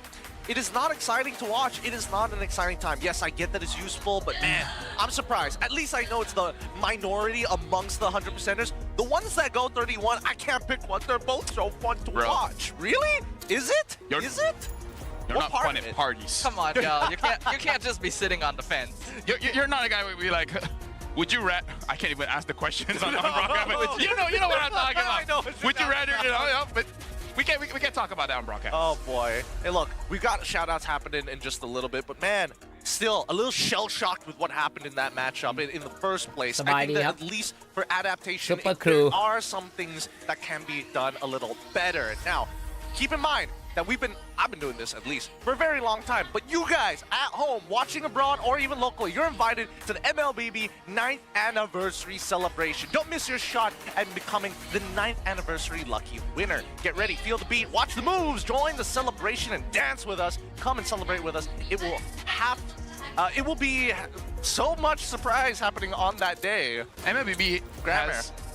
It is not exciting to watch. It is not an exciting time. Yes, I get that it's useful, but man, I'm surprised. At least I know it's the minority amongst the 100%ers. The ones that go 31, I can't pick one. They're both so fun to watch. Really? Is it? Is it? You're What not part fun of at it? parties. Come on, y'all. You can't just be sitting on the fence. You're not a guy where we like, would you rather? I can't even ask the questions on broadcast, but you know what I'm talking about. I know what Would you you're rather? You know, yeah, but we can't talk about that on broadcast. Oh boy. Hey, look, we've got shout-outs happening in just a little bit, but man, still a little shell-shocked with what happened in that matchup in the first place. I think that at least for adaptation, Super there crew. are some things that can be done a little better. Now, keep in mind that I've been doing this at least for a very long time, but you guys at home, watching abroad or even locally, you're invited to the MLBB 9th anniversary celebration. Don't miss your shot at becoming the 9th anniversary lucky winner. Get ready, feel the beat, watch the moves, join the celebration and dance with us. Come and celebrate with us. It will be so much surprise happening on that day. MLBB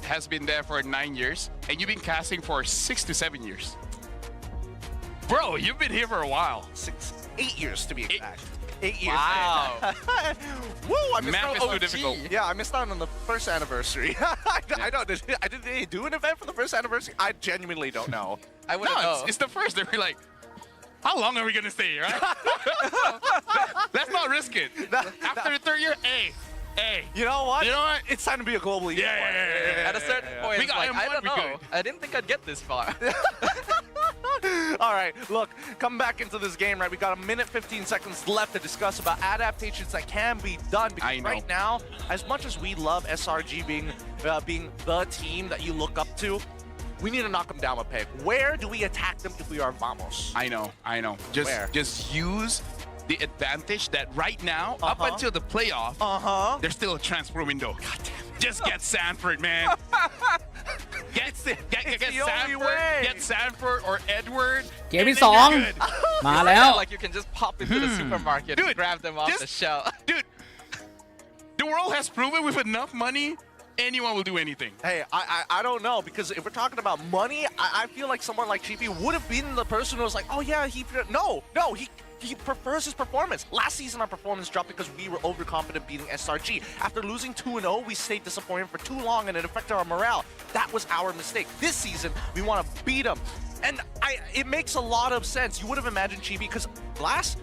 has been there for 9 years, and you've been casting for 6 to 7 years. Bro, you've been here for a while. 8 years to be exact. 8 years. Wow. Woo! I missed Math out is on too difficult. Yeah, I missed out on the first anniversary. I know. Did they do an event for the first anniversary? I genuinely don't know. I wouldn't know. It's the first. They're like, how long are we gonna stay, right? Let's not risk it. After the third year, hey. You know what? You know what? It's time to be a global Yeah. At a certain point, We it's got like, I M1, don't we know. good. I didn't think I'd get this far. All right, look, come back into this game, right? We got a minute 15 seconds left to discuss about adaptations that can be done. Because I know. right now, as much as we love SRG being the team that you look up to, we need to knock them down a peg. Where do we attack them if we are Vamos? I know. Just use the advantage that right now, up until the playoff, there's still a transfer window. God damn it. Just get Sanford, man. Get Sanford or Edward. เกมที่ and then 2 you're good. มาแล้ว Like you can just pop into the supermarket and Dude, grab them off just- the shelf. Dude, the world has proven with enough money, anyone will do anything. Hey, I don't know, because if we're talking about money, I feel like someone like Chippy would have been the person who was like, oh yeah, he prefers his performance. Last season, our performance dropped because we were overconfident beating SRG. After losing 2-0, we stayed disappointed for too long and it affected our morale. That was our mistake. This season, we want to beat him. And it makes a lot of sense. You would have imagined Chibi, because last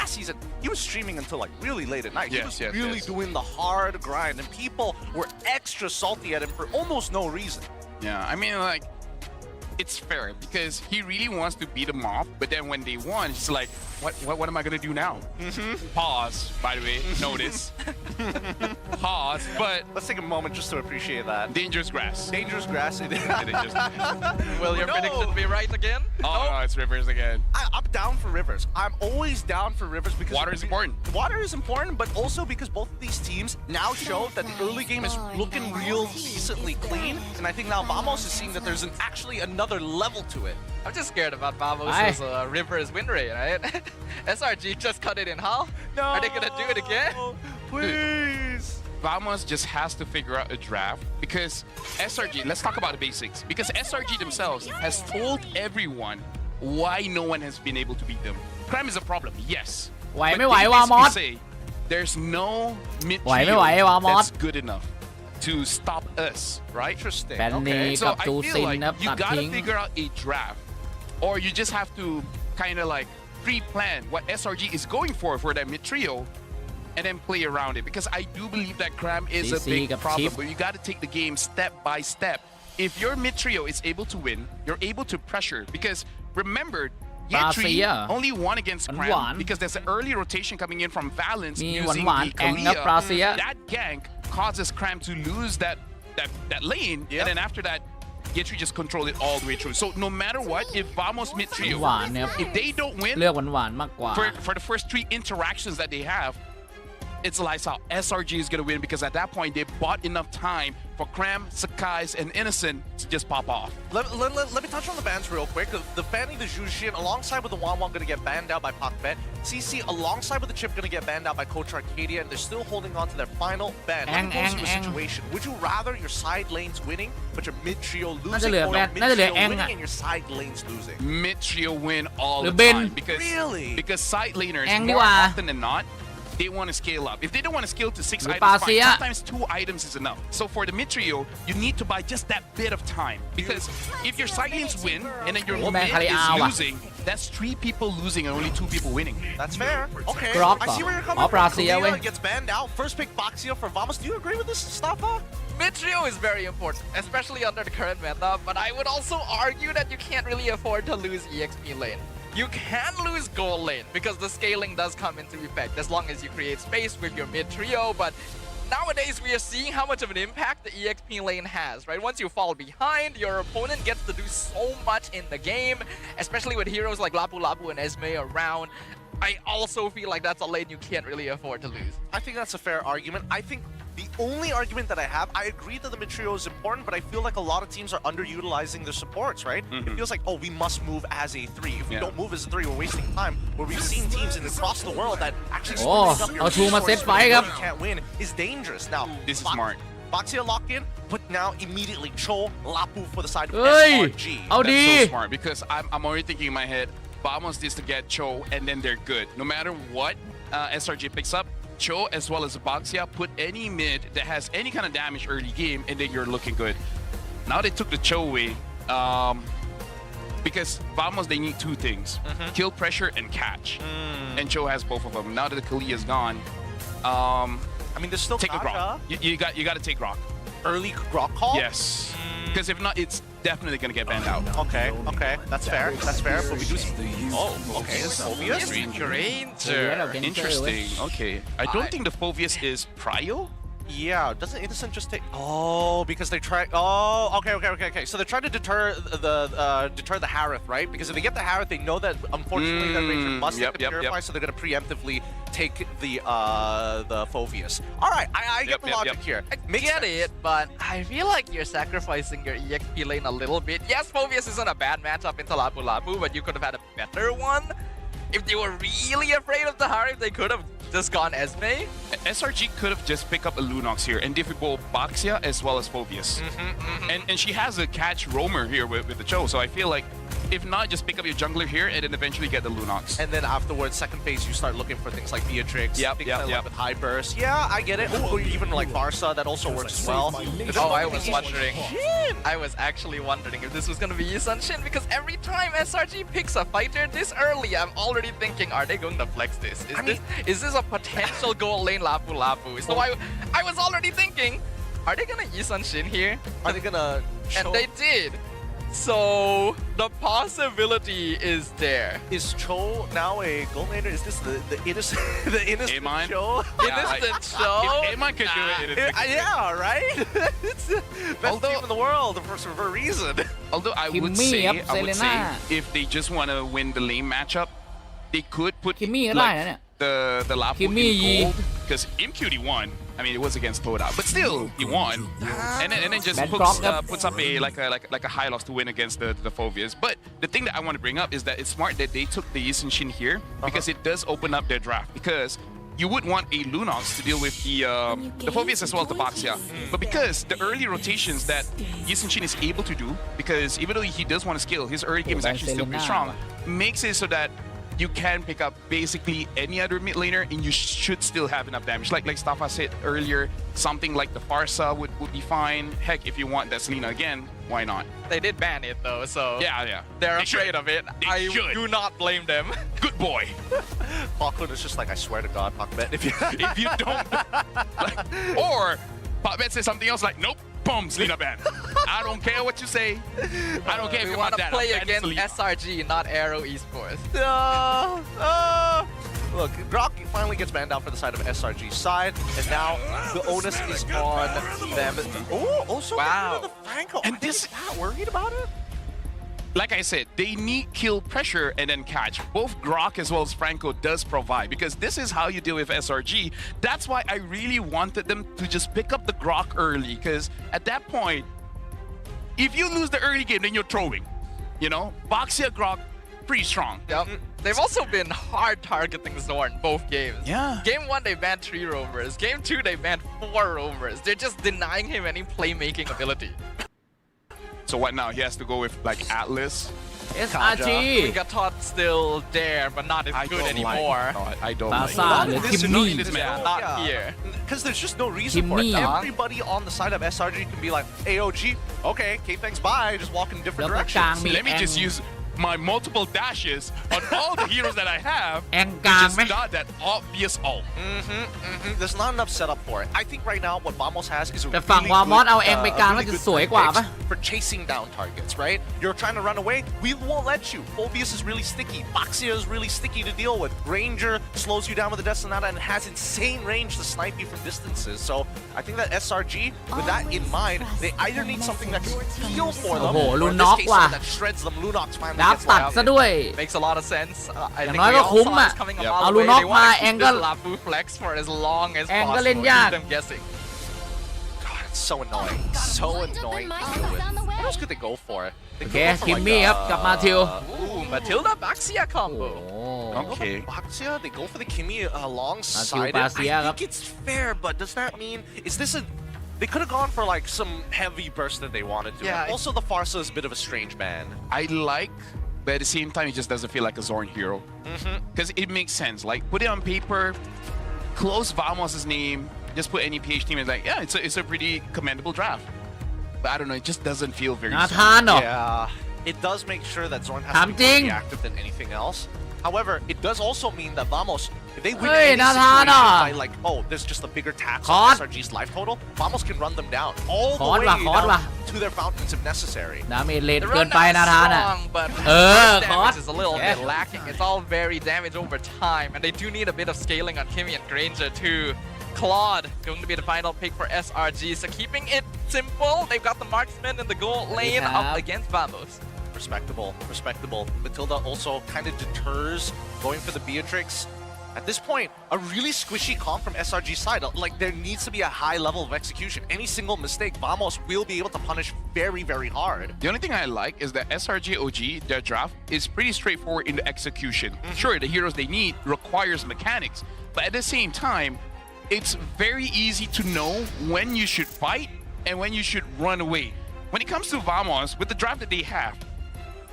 season, he was streaming until like really late at night. He was really doing the hard grind, and people were extra salty at him for almost no reason. Yeah, I mean, like, it's fair because he really wants to beat them off, but then when they won, it's like, what am I gonna do now? Pause, by the way, notice. Pause, but Let's take a moment just to appreciate that. dangerous grass. Dangerous grass. Will your prediction be right again? Oh no, it's Rivers again. I'm down for Rivers. I'm always down for Rivers because Water is important. Water is important, but also because both of these teams now show that the early game is looking real decently clean, and I think now Vamos is seeing that there's actually another level to it. I'm just scared about Vamos' Rivers win rate, right? SRG just cut it in half. No, Are they gonna do it again? Please. Vamos just has to figure out a draft because SRG, let's talk about the basics. Because SRG themselves has told everyone why no one has been able to beat them. Crime is a problem, yes. ไหว But ไม่ไหว they วามอ basically ส say there's no mid ไหวไม่ไหววามอส that's good enough to stop us, right? Interesting. แบนนี Okay. So กับ I จู feel ซิน like นะครับ you ตัด gotta ทิ้ง figure out a draft, or you just have to kind of like pre-plan what SRG is going for that mid trio, and then play around it. Because I do believe that Cram is a CC big กับ problem, Chip but you gotta take the game step by step. If your mid trio is able to win, you're able to pressure. Because remember, Year 3 Brazil only won against หวาน Cram because there's an early rotation coming in from Valence มี using หวาน the ๆแองกับ Brazil That gank causes Cram to lose that lane, Yep. and then after that, Yetri just controlled it all the way through. So no matter what, if Vamos mid trio, หวานนะครับ if they don't win เลือกหวานๆมากกว่า for the first 3 interactions that they have, it's lights out. SRG is gonna win because at that point they bought enough time for Cram, Sakai's, and Innocent to just pop off. Let me touch on the bans real quick. The banning the Jushin alongside with the Wanwan going to get banned out by Pakbet. CC alongside with the Chip going to get banned out by Coach Arcadia, and they're still holding on to their final ban. Let me pose you a situation. Would you rather your side lanes winning, but your mid trio losing, or your mid trio winning and your side lanes losing? Mid trio win all the Ben. time because side laners more often than not, they want to scale up. If they don't want to scale to 6 items, fine. Sometimes 2 items is enough. So for the mid trio, you need to buy just that bit of time. Because if your side lanes win and then your mid is losing, that's 3 people losing and only 2 people winning. That's fair. Okay. Grok I see where you're coming from. Brazil Kalia gets banned out. First pick Boxia for Vamos. Do you agree with this, Stapa? Mid trio is very important, especially under the current meta, but I would also argue that you can't really afford to lose EXP lane. You can lose gold lane because the scaling does come into effect as long as you create space with your mid trio, but nowadays we are seeing how much of an impact the EXP lane has, right? Once you fall behind, your opponent gets to do so much in the game, especially with heroes like Lapu Lapu and Esme around. I also feel like that's a lane you can't really afford to lose. I think that's a fair argument. I think the only argument that I have, I agree that the mid trio is important, but I feel like a lot of teams are underutilizing their supports, right? It feels like, oh, we must move as a 3. If we don't move as a 3, we're wasting time. Where we've seen teams across the world that actually splitting up your เอาชูมาเซตไฟครับ you can't win is dangerous. Now, This is smart. Boxia lock in, but now immediately Cho, Lapu for the side of เฮ้ย SRG. เอาดี That's so smart because I'm already thinking in my head, Vamos needs to get Cho and then they're good. No matter what SRG picks up, Cho as well as Boxia put any mid that has any kind of damage early game and then you're looking good. Now they took the Cho away because Vamos, they need 2 things. Kill pressure and catch. And Cho has both of them. Now that the Kalia is gone, I mean, there's still take a Grok. You got to take Grok. Early Grok call? Yes. Because if not, it's definitely going to get banned out. Okay, that's fair. That's fair. But we do. Oh, okay. It's obvious. Interesting. Okay. I don't think the Phovius is Prio. Yeah, doesn't Innocent just take? Oh, because they try. Oh, okay. So they're trying to deter the Harith, right? Because if they get the Harith, they know that unfortunately that Ranger must take the Purify, so they're gonna preemptively take the Phovius. All right, I get the logic here. I get it, but I feel like you're sacrificing your EXP lane a little bit. Yes, Phovius isn't a bad matchup into Lapu Lapu, but you could have had a better one. If they were really afraid of the Harith, they could have just gone Esme. SRG could have just picked up a Lunox here and defeat both Boxia as well as Phovius. And she has a catch roamer here with the Cho, so I feel like if not, just pick up your jungler here and then eventually get the Lunox. And then afterwards, second phase, you start looking for things like Beatrix, like with high burst. Yeah, I get it. Or even like Barca, that also works as well. Oh, I was wondering. I was actually wondering if this was going to be Yisun Shin because every time SRG picks a fighter this early, I'm already thinking, are they going to flex this? Is this a potential gold lane Lapu Lapu? So I was already thinking, are they going to Yisun Shin here? Are they gonna? And they did. So the possibility is there. Is Cho now a gold laner? Is this the innocent the innocent Amon? Cho? Innocent show. If Amon could do it, it'd be Yeah, right? It's the best team in the world for a reason. Although I would Kimmy say, ครับ I would say, Selena if they just want to win the lane matchup, they could put คิมมี่ก็ได้นะเนี่ย the Lapu Kimmy in Yi. gold because MQD won. I mean, it was against Toda, but still he won, and then just Bad puts, prop, yep. puts up a high loss to win against the Phobias. But the thing that I want to bring up is that it's smart that they took the Yisun Shin here because it does open up their draft because. You would want a Lunox to deal with the Phobias as well as the Boxia. But because the early rotations that Yisun Shin is able to do, because even though he does want to scale, his early game is actually still pretty strong, makes it so that you can pick up basically any other mid laner and you should still have enough damage. Like Stafa said earlier, something like the Farsa would be fine. Heck, if you want that Selena again, why not? They did ban it though, so Yeah. they're They afraid should. of it. They I should. do not blame them. Good boy. Falkland is just like, I swear to God, Pakmet, if If you don't, or Pop says something else like, nope, boom, Selena ban. I don't care what you say. I don't care if We you want want to that. play I'll ban against Selena. SRG, not Arrow Esports. Look, Grok finally gets banned out for the side of SRG's side, and now the onus is on them. Oh, also Wow. the Franco. And Are they this- that worried about it? Like I said, they need kill pressure and then catch. Both Grok as well as Franco does provide because this is how you deal with SRG. That's why I really wanted them to just pick up the Grok early because at that point, if you lose the early game, then you're throwing. You know, Boxia Grok, pretty strong. Yep. They've also been hard targeting Zorn both games. Yeah. Game 1 they banned 3 rovers. Game 2 they banned 4 rovers. They're just denying him any playmaking ability. So what now? He has to go with like Atlas. SRG Wingatot still there, but not as good anymore. I don't Barca like. หรือ This คิ is ม not มี่ in this Yeah, map. not here. Because there's just no reason for it. Kimmy, huh? Everybody on the side of SRG can be like, AOG, okay, okay, thanhanks, bye, just walk in different แล้วก็กลาง directions. มี Let me แอง just use my multiple dashes on all the heroes that I have. แองกลาง Which ไหม is not that obvious ult. There's not enough setup for it. I think right now what Vamos has is a แต่ฝั่ง really วามอส good, เอาแองไปกลาง really แล้วจะ good สวยกว่า fix ปะ for chasing down targets, right? You're trying to run away, we won't let you. Phobius is really sticky. Boxia is really sticky to deal with. Ranger slows you down with the Destinata and has insane range to snipe you from distances. So I think that SRG, with that in mind, they either need something that can heal for them, โอ้โห or in this Lunox case, ว่ะ something that shreds them. Lunox finally ดับ gets ตัด loud. ซะด้วย Makes a lot of sense. I อย่าง think น้อย we ก็ all คุ้ม saw อ่ะ this coming a เอา mile ลู away. น็อก They มา want to แอง keep ก็ this Lapu flex for as long as แองก็ possible. เล่นยาก Keep them guessing. God, it's so annoying. So annoying to deal with. What else could they go for? They โอเค could go for คิม like, มี่ครับกลับมาทิว Ooh, Matilda Baxia โอ้ combo. Okay. Baxia, they go for the Kimmy alongside it. Baxia, I think it's fair, but does that mean is this a? They could have gone for like some heavy burst that they wanted to. Yeah, And also, the Farsa is a bit of a strange ban. I like, but at the same time, it just doesn't feel like a Zorn hero. Because it makes sense. Like, put it on paper, close Vamos' name, just put any PH team and like, yeah, it's a pretty commendable draft. But I don't know, it just doesn't feel very นา Zorn. ธานเหรอ Yeah, it does make sure that Zorn has to be more ถามจริง reactive than anything else. However, it does also mean that Vamos, if they win Hey, any Nathana. situation by like, oh, there's just a bigger tax on Caught. SRG's life total, Vamos can run them down all the Caught way ว่ะ caught ว่ะ down to their fountains if necessary. ดาเมจเลท The เกินไป rundown นา is ธานอ่ะ strong, but burst damage caught. is a little Yeah. bit lacking. It's all very damage over time, and they do need a bit of scaling on Kimmy and Granger too. Claude going to be the final pick for SRG, so keeping it simple. They've got the marksman in the gold lane Yeah. up against Vamos. Respectable. Matilda also kind of deters going for the Beatrix. At this point, a really squishy comp from SRG's side. Like, there needs to be a high level of execution. Any single mistake, Vamos will be able to punish very, very hard. The only thing I like is that SRG OG, their draft, is pretty straightforward in the execution. Sure, the heroes they need requires mechanics, but at the same time, it's very easy to know when you should fight and when you should run away. When it comes to Vamos, with the draft that they have,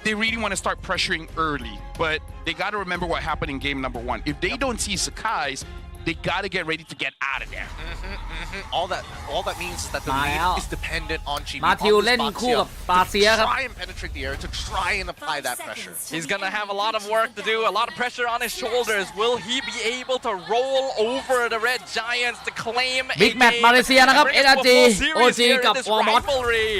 they really want to start pressuring early, but they got to remember what happened in game number 1. If they don't see Sakai's, they gotta get ready to get out of there. All that means is that the มาแล้ว lead is dependent on Chibi มาทิว on this เล่น box คู่ here กับปาเซีย to ครับ try and penetrate the air to try and apply that pressure. He's gonna have a lot of work to do, a lot of pressure on his shoulders. Will he be able to roll over the Red Giants to claim Big a match game มาเลเซียนะครับ and bring it to a SRG full series OG here in กับ this วอร์มอส rivalry?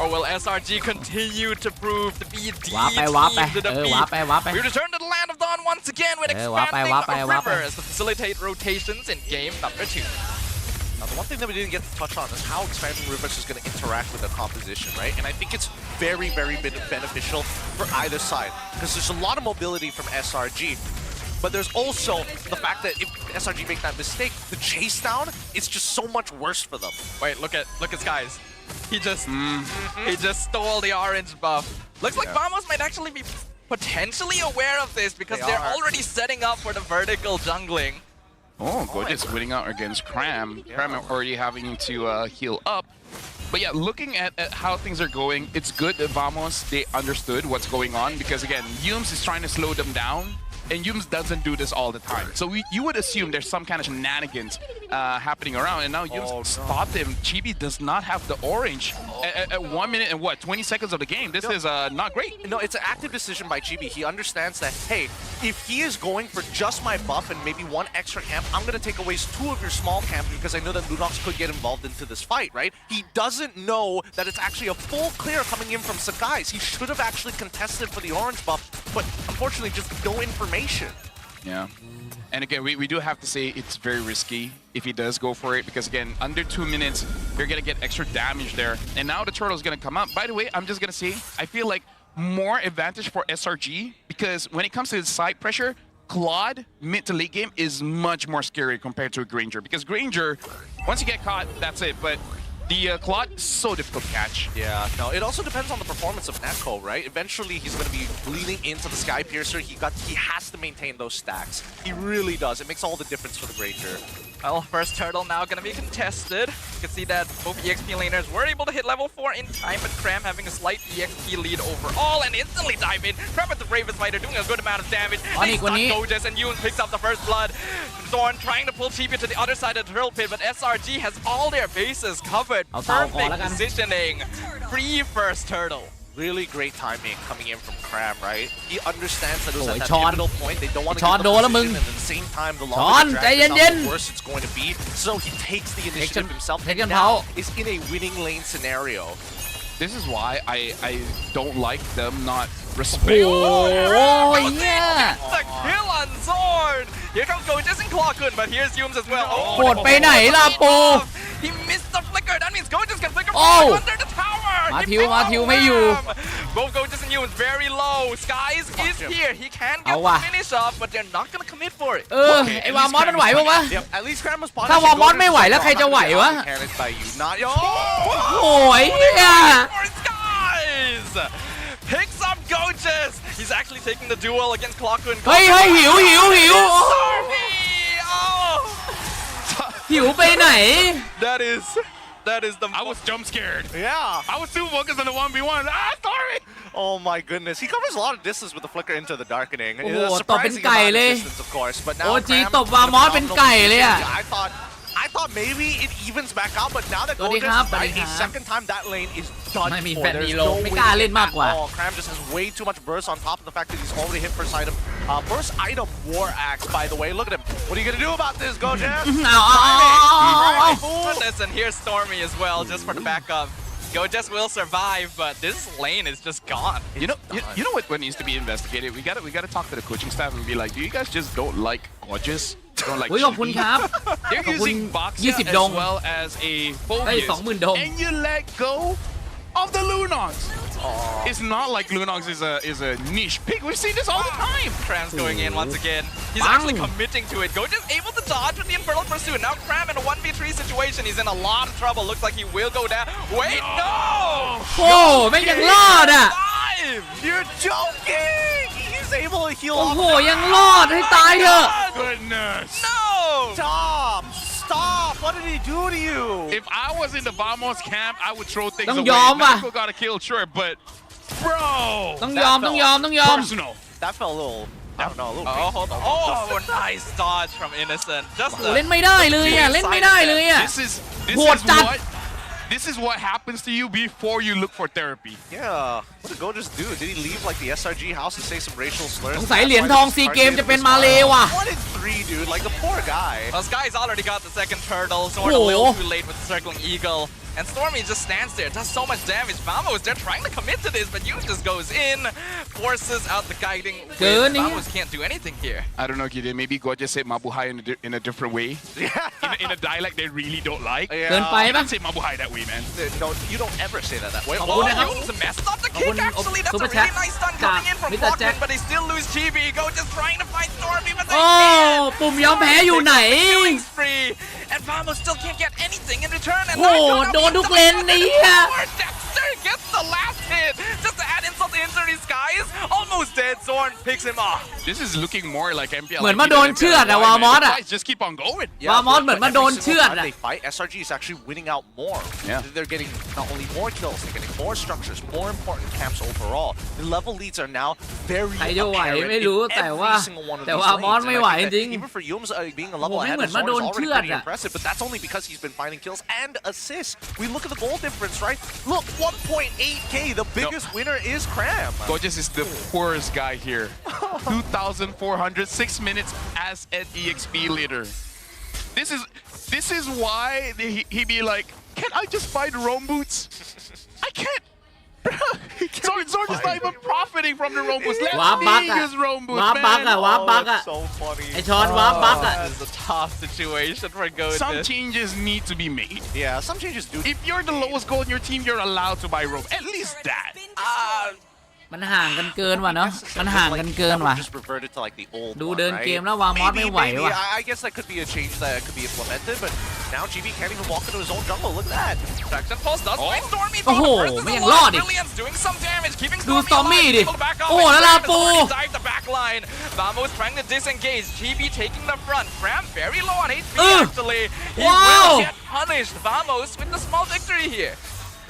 Or will SRG continue to prove to be the ว้า team ไปว้าไป to ว้า defeat? ไปว้าไป We return to the land of Dawn once again with ว้าไป expanding ว้าไปว้าไป rivers to facilitate rotations in game number 2. Now, the one thing that we didn't get to touch on is how expanding rivers is going to interact with the composition, right? And I think it's very, very beneficial for either side because there's a lot of mobility from SRG. But there's also the fact that if SRG make that mistake, the chase down is just so much worse for them. Wait, look at Skies. He just stole the orange buff. Looks like Vamos might actually be potentially aware of this because they're already setting up for the vertical jungling. Oh, gorgeous winning out against Cram. Cram already having to heal up. But yeah, looking at how things are going, it's good that Vamos, they understood what's going on because again, Yums is trying to slow them down. And Yums doesn't do this all the time. So you would assume there's some kind of shenanigans happening around. And now Yums stopped him. Chibi does not have the orange at 1 minute and what, 20 seconds of the game. This is not great. No, it's an active decision by Chibi. He understands that, hey, if he is going for just my buff and maybe one extra camp, I'm going to take away 2 of your small camps because I know that Lunox could get involved into this fight, right? He doesn't know that it's actually a full clear coming in from Sakai's. He should have actually contested for the orange buff, but unfortunately just no information. Yeah. And again, we do have to say it's very risky if he does go for it because again, under 2 minutes, you're going to get extra damage there. And now the turtle's going to come up. By the way, I'm just going to say, I feel like more advantage for SRG because when it comes to the side pressure, Claude mid to late game is much more scary compared to a Granger because Granger, once you get caught, that's it. But the Claude is so difficult to catch. Yeah, no, it also depends on the performance of Netco, right? Eventually, he's going to be leaning into the Sky Piercer. He has to maintain those stacks. He really does. It makes all the difference for the Granger. Well, first turtle now going to be contested. You can see that both EXP laners were able to hit level 4 in time, but Cram having a slight EXP lead overall and instantly dive in. Cram with the Bravest Fighter doing a good amount of damage. He's stuck Gojas and Yoon picks up the first blood. Zorn trying to pull Chibi to the other side of the turtle pit, but SRG has all their bases covered. Perfect positioning. Free first turtle. Really great timing coming in from Cram, right? He understands that it was at that pivotal point. They don't want to get the position, and at the same time, the longer the drag is out, the worse it's going to be. So he takes the initiative himself, and now is in a winning lane scenario. This is why I don't like them not respecting. Oh, yeah. The kill on Zorn. Here comes Gojas and Clawkun, but here's Yums as well. โหดไปไหนล่ะปู He missed the flicker. That means Gojas can flicker under the tower. มาทิวไม่อยู่ Both Gojas and Yums very low. Skies is here. He can get the finish off, but they're not gonna commit for it. ไอ้วามอสมันไหวปะวะ At least Cram was ถ้าวามอสไม่ไหวแล้วใครจะไหววะ โอ้ยเนี่ย Skies picks up Gojas. He's actually taking the duel against Clawkun. เฮ้ยหิว หิวไปไหน That is the. I was jump scared. Yeah. I was too focused on the 1v1. Sorry. Oh my goodness. He covers a lot of distance with the flicker into the darkening. โอ้โห It's ตบเป็น surprising ไก่ amount เลย of distance, of course. But now OG Cram ตบวามอสเป็นไก่เลยอะ I thought maybe it evens back out, but now that สวัสดี Gojas ครับ died a second time, that lane is done ไม่มี for. แฟน There's นีโล no ไม่ way กล้าเล่นมากกว่า at all. Cram just has way too much burst on top of the fact that he's already hit first item. First item, War Axe, by the way. Look at him. What are you going to do about this, Gojas? เอา Goodness, and here's Stormy as well, just for the backup. Gojas will survive, but this lane is just gone. You know what needs to be investigated? We gotta talk to the coaching staff and be like, do you guys just don't like Gorgeous? Don't like ขอบคุณครับ They're ขอบคุณ using Boxia 20 ดง as well as a เฮ้ย Phobius. 20,000 ดง And you let go of the Lunox. It's not like Lunox is a niche pick. We've seen this all the time. Cram's going in once again. He's actually committing to it. Gojas able to dodge with the Infernal Pursuit. Now Cram in a 1v3 situation. He's in a lot of trouble. Looks like he will go down. Wait, no! โอ้ไม่ยังรอดอ่ะ You're joking! He's able to heal โอ้ off. โหยังรอดให้ตายเถอะ Goodness. No! Stop! What did he do to you? If I was in the Vamos camp, I would throw things ต้อง away. ยอมว่ะ Marco got a kill, sure, but bro. ต้องยอม Personal. That felt a little I don't know, a little Oh, hold on. Oh, nice dodge from Innocent. Just เล่นไม่ได้เลยอ่ะเล่นไม่ได้เลยอ่ะ This is what happens to you before you look for therapy. Yeah, what did Go just do? Did he leave like the SRG house and say some racial slurs? สงสัยเหรียญทองซีเกมจะเป็นมาเลว่ะ 1 in 3, dude. Like the poor guy. Well, Sky's already got the second turtle. Zorn a little too late with the circling eagle. And Stormy just stands there, does so much damage. Vamos, they're trying to commit to this, but Yu just goes in, forces out the guiding. Vamos can't do anything here. I don't know, Gideon. Maybe God just said Mabuhay in a different way. in a dialect they really don't like. เกินไปปะ Don't say Mabuhay that way, man. No, you don't ever say that way. Oh, Yu's messed up the kick, actually. That's a really nice stun coming in from Blockman, but they still lose GB. Go just trying to fight Stormy, but they โอ้ปุ่มยอมแพ้อยู่ไหน killing spree. And Vamos still can't get anything in return. And โอ้โดนทุกเลนนี่ฮะ Dexter gets the last hit just to add insult to injury. Sky is almost dead. Zorn picks him off. This is looking more like MPL. เหมือนมาโดนเชือดอะวามอสอะ Just keep on going. วามอสเหมือนมาโดนเชือดอะ They fight. SRG is actually winning out more. Yeah. They're getting not only more kills, they're getting more structures, more important camps overall. The level leads are now very ใครจะไหว apparent ไม่ in รู้แต่ว่า every single one of แต่ these ว่ามอส lanes. ไม่ And ไหว I think จริง that even for Yums being a level โอ้โห ahead เหมื of อนมา Zorn โด is น already เชือด pretty อะ impressive, but that's only because he's been finding kills and assists. We look at the goal difference, right? Look, 1.8k. The biggest winner is Cram. Gorgeous is the poorest guy here. 2,400, 6 minutes as an EXP leader. This is why he be like, can't I just buy the Rome boots? I can't. Zorn is not even profiting from the Rome boots. Let me use Rome boots, วาร์ปบัก man. อะวาร์ปบักอะ So funny. ไอชอนวาร์ปบักอะ That is a tough situation for Goat. Some changes need to be made. Yeah, some changes do. If you're the lowest goal in your team, you're allowed to buy Rome. At least that. มันห่างกันเกินว่ะเนาะมันห่างกันเกินว่ะ Just reverted to like the old ดู one, เดิน right? เกมแล้ววามอสไม่ไหว Maybe, ว่ะ I guess that could be a change that could be implemented, but now GB can't even walk into his own jungle. Look at that. Traction pulse does find Stormy. โอ้โห ไม่ยังรอดอีก Brilliance doing some damage, keeping ดู Stormy Stormy alive, ดิ able to back off, โอ้โห and แล้วลา Cram ปู has already dived the back line. Vamos trying to disengage. GB taking the front. Cram very low on HP actually. He will get punished. Vamos with the small victory here.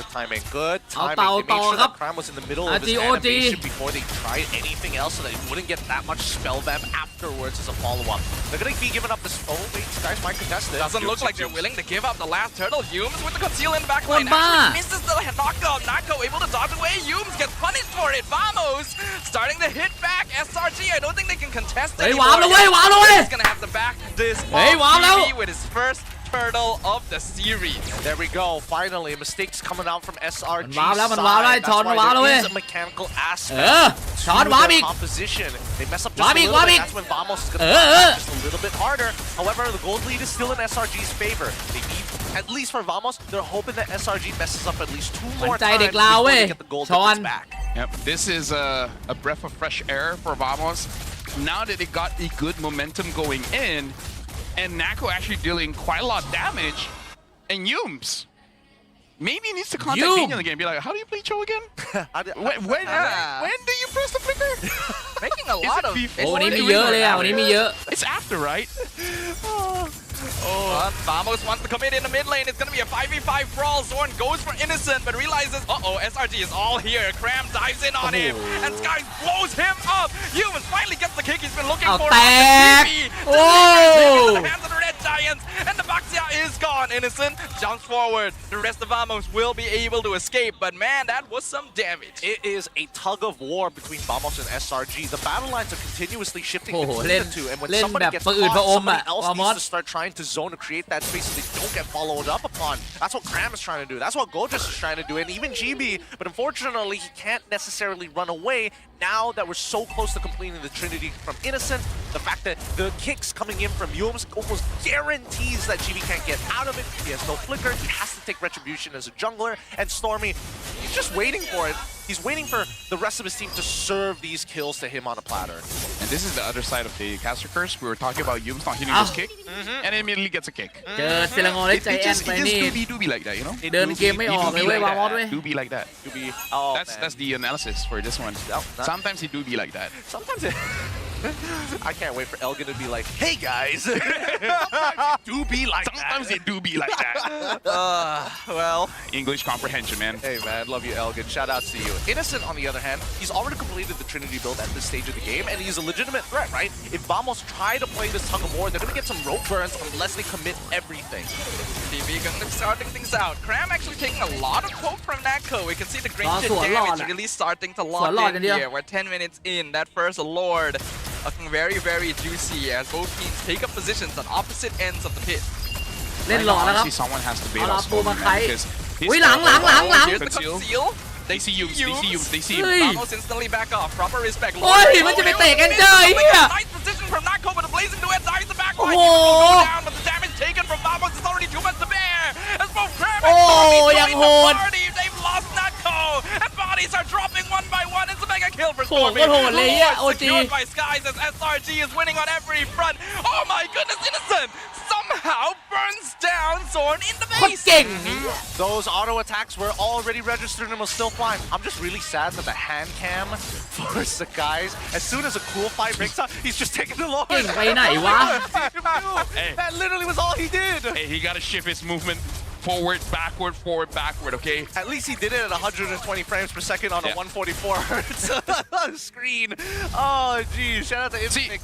The timing, good timing. เอา They made sure ครับ that Cram was in the middle of his RGOG animation before they tried anything else, so that he wouldn't get that much spell vamp afterwards as a follow-up. They're gonna be giving up this. Oh wait, these guys might contest it. Doesn't look like they're willing to give up the last turtle. Yums with the conceal in the back คน line. บ้า Actually misses the knockup. Nako able to dodge away. Yums gets punished for it. Vamos starting to hit back. SRG, I don't think they can contest เฮ้ย anymore. วาร์ปแล้วเว้ยวาร์ปแล้วเว้ย He's gonna have to back this เฮ้ยวาร์ปแล้ว TV with his first turtle of the series. There we go. Finally, mistakes coming out from SRG. มันวาร์ปแล้วมันวาร์ปแล้วไอ้ That's ชอน why มันวาร์ปแล้ว there เว้ย is a mechanical เอ aspect อชอน to วาร์ป their อีก composition. They mess up just วาร์ป a อีก little วาร์ป bit. อีก That's when Vamos is เอ gonna อ just a little bit harder. However, the gold lead is still in SRG's favor. They need, at least for Vamos, they're hoping that SRG messes up at least 2 more หวั่นใจ times เด็กลาว before เว้ย they get the gold ชอน difference back. Yep, this is a breath of fresh air for Vamos. Now that they got a good momentum going in, and Nako actually dealing quite a lot of damage, and Yums maybe needs to contact Yum. Minion again and be like, how do you play Cho again? When do you press the flicker? Making a Is lot it of. before โอ้วันนี้ they มีเยอะ win or เลยอ่ะ วันนี้มีเยอะ It's after, right? Vamos wants to commit in the mid lane. It's gonna be a 5v5 brawl. Zorn goes for Innocent, but realizes, SRG is all here. Cram dives in on him, and Sky blows him up. Humans finally gets the kick he's been looking for. แตก โอ้ The hands of the Red Giants, and the Baxia is gone. Innocent jumps forward. The rest of Vamos will be able to escape, but man, that was some damage. It is a tug of war between Vamos and SRG. The battle lines are continuously shifting โอ้โห between เล่น the two, and when เล่น somebody แบบ gets ปืนพระ caught, อม somebody อ่ะ else วามอ needs ส to start trying to zone to create that space so they don't get followed up upon. That's what Cram is trying to do. That's what Gorgeous is trying to do, and even GB. But unfortunately, he can't necessarily run away. Now that we're so close to completing the Trinity from Innocent, the fact that the kicks coming in from Yums almost guarantees that GB can't get out of it. He has no flicker. He has to take retribution as a jungler. And Stormy, he's just waiting for it. He's waiting for the rest of his team to serve these kills to him on a platter. And this is the other side of the caster curse. We were talking about Yums not hitting this kick, and immediately gets a kick. เจอเซเลงอเล็กใจ It แอน just ไปนี่ do be like that, you know? เดินเกมไม่ออกเลยเว้ยวามอสเว้ย Do be like that. To be, oh, That's the analysis for this one. No, not- Sometimes he do be like that. Sometimes it. I can't wait for Elgin to be like, hey guys. Sometimes it do be like that. Well, English comprehension, man. hey man, love you Elgin. Shout out to you. Innocent, on the other hand, he's already completed the Trinity build at this stage of the game, and he's a legitimate threat, right? If Vamos try to play this tug of war, they're gonna get some rope burns unless they commit everything. DB gonna starting things out. Cram actually taking a lot of hope from Nako. We can see the Granger damage really starting to lock in here. We're 10 minutes in. That first Lord looking very, very juicy as both teams take up positions on opposite ends of the pit. เล่นหล่อแล้วครับ Honestly, someone has to bait เอาลา us ปูมา home, ไค man, because อุ้ยหลัง Here's the conceal. They see you. They see you. They see you. เฮ้ย Vamos instantly back off. Proper respect. โอ้ยมันจะไปเตะกันเจอไอ้เหี้ย Nice position from Nako, but the blazing duet dies the back line. โอ้โห Go down, but the damage taken from Vamos is already too much to bear. As both Cram and โอ้ Stormy ยัง join โห the ด party. They've lost Nako, and bodies are dropping one by one. It's a mega kill for โหด Stormy. ก็โหดเลยอ่ะ Lord โอจี secured by Skies as SRG is winning on every front. Oh my goodness, Innocent somehow burns down Zorn in the โคตร base. เก่ง Those auto attacks were already registered and was still flying. I'm just really sad that the hand cam for Sakai, as soon as a cool fight breaks out, he's just taking the Lord. เก่งไปไหนวะ That literally was all he did. Hey, he got to shift his movement forward, backward. Okay. At least he did it at 120 frames per second on a 144 hertz screen. Oh, geez. Shout out to Infinix.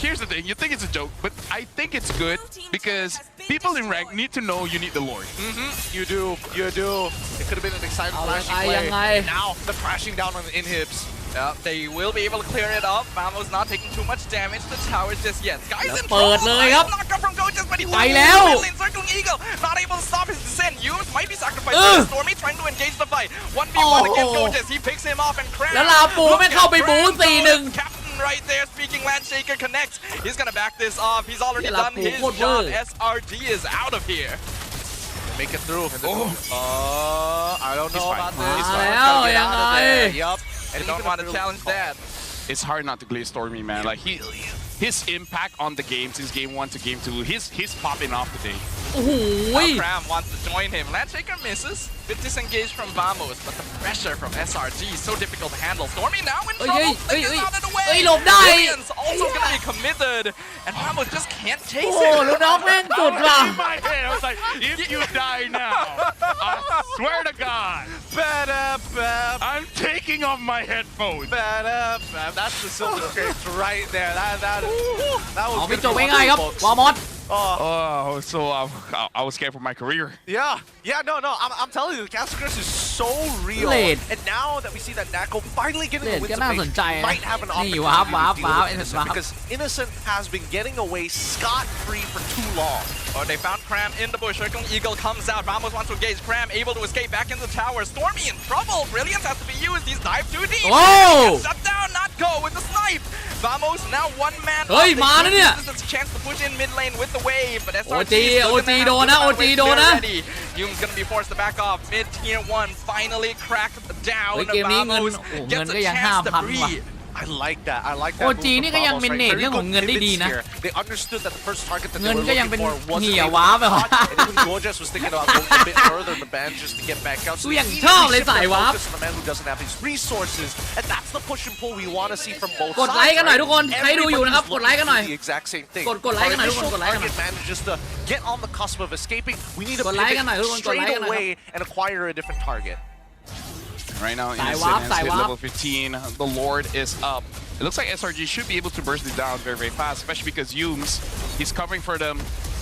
Here's the thing. You think it's a joke, but I think it's good because people in rank need to know you need the Lord. You do. It could have been an exciting flashingยังไง play. Now the crashing down on the inhibs. Yeah, they will be able to clear it up. Vamos not taking too much damage to the towers just yet. Guys in เปิดเลยครับ knock up from Gojas, but he ไปแล้ว Circling Eagle, not able to stop his descent. Yums might be sacrificed by Stormy trying to engage the fight. 1v1 against Gojas. He picks him off and Cram. แล้วลาปูไม่เข้าไปบู๊ 4-1 Captain right there speaking Landshaker connects. He's gonna back this off. He's already Yeah, done Lapu, his good job. work. SRG is out of here. Make it through. I don't know He's about fine. this. Ah, Gotta yeah, get out of yeah, there. yeah. Yup. And don't want to challenge that. It's hard not to glaze Stormy, man. Like his impact on the game since game 1 to game 2, he's popping off today. โอ้โห Cram wants to join him. Landshaker misses. Bit disengaged from Vamos, but the pressure from SRG is so difficult to handle. Stormy now in trouble. Figures out of the way. หลบได้ Billions also gonna be committed, and Vamos just can't โอ้ chase โห him. ลูกน้องแม่งสุดว่ะ In my head, I was like, if you die now, I swear to God, I'm taking off my headphones. That's the silver script right there. That เอา was ไม่ good จบ for ง่ายๆครับ folks. วอร์มอส Oh, so I was scared for my career. Yeah, no. I'm telling you, the Castle Curse is so real. Late. And now that we see that Nako finally getting the Late, winsก็น่าสนใจนะ might have an นี่ opportunity วาร์ป to deal with Innocent Innocent because Innocent has been getting away scot-free for too long. Oh, they found Cram in the bush. Circling Eagle comes out. Vamos wants to engage. Cram able to escape back into the tower. Stormy in trouble. Brilliance has to be used. He's dive too deep. Oh! Shut down. Not go with the snipe. Vamos now one man. เฮ้ยมาแล้วเนี่ย This is a chance to push in mid lane with the wave, but SRG OG still gonna have โดนนะ to OG win โดนนะ ready. Yum's gonna be forced to back off. Mid tier 1 finally cracked down. เฮ้ยเกมนี้เงิน Vamos โอ้โห gets เงิน a ก็ยัง chance to 5,000 ว่ะ breathe. I like that. OG นี่ก็ยัง manage เรื่องของเงินได้ดีนะ They understood that the first target that เงิ they น were ก็ยังเป็น looking for เหี่ wasn't ย able ว้า to ไปวะ cut, and even Gorgeous was thinking about going a bit further in the ban just to get back out. So กู they อย่าง immediately ชอบเลย shift สาย their วาร์ป focus to the man who doesn't have his resources, and that's the push and pull we want to see from both กดไลค์ sides. กันหน่อยทุกคนใครดูอยู่นะครับ Everybody's กดไลค์กันหน่อย looking to do the exact same thing. กดไลค์กันหน่อยทุกคน Our กดไลค์กันหน่อย initial target manages to get on the cusp of escaping. We need to กดไลค์ pivot กันหน่อยทุกคนกดไลค์ straight กันหน่อยครับ away and acquire a different target. Right now, Side Innocent wap, has side hit wap. level 15. The Lord is up. It looks like SRG should be able to burst it down very, very fast, especially because Yums, he's covering for them.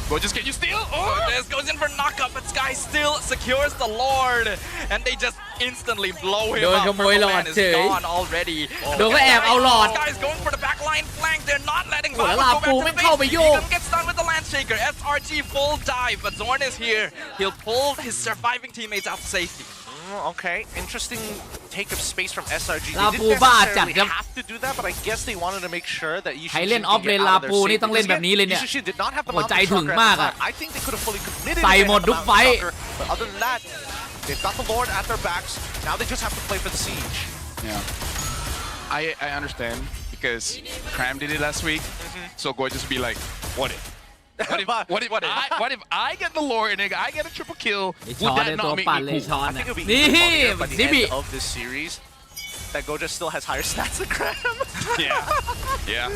Gorgeous, can you steal? Oh! This goes in for knockup, but Sky still secures the Lord, and they just instantly blow him โดน up. ขโมยหลอด Purple Man is เฉย gone already. โดนก็แอบเอาหลอด Sky's going for the backline flank. They're not letting โอ้ Vamos แล้วลา go back ปู to ไม่ base. เข้าไปโยก He gets done with the Landshaker. SRG full dive, but Zorn is here. He'll pull his surviving teammates out to safety. Okay, interesting take of space from SRG. They ลา didn't ปูบ้าจัด necessarily ครับ have to do that, but I guess they wanted to make sure that ใคร Yushishi เล่น can ออฟ get เลน out ลา of their ปู safe นี่ต้องเล่น because แบบนี้เลยเนี่ย Yushishi did not have the โอ้ใจ mountain ถึง trucker มาก at the อะ time. I think they could have fully committed ใส่ if they หมด had the ทุก mountain ไฟท์ trucker, but other than that, they've got the Lord at their backs. Now they just have to play for the siege. Yeah. I understand because Cram did it last week, so Gorgeous be like, what if? What if I get the Lord and I get a triple kill? ไอ้ Would ช้อน that ในตัว not make ปั่น me เลย cool? ช้อน I นะ think it'll be นี่ funnier by the ดิบิ end of this series that Goja still has higher stats than Cram. Yeah,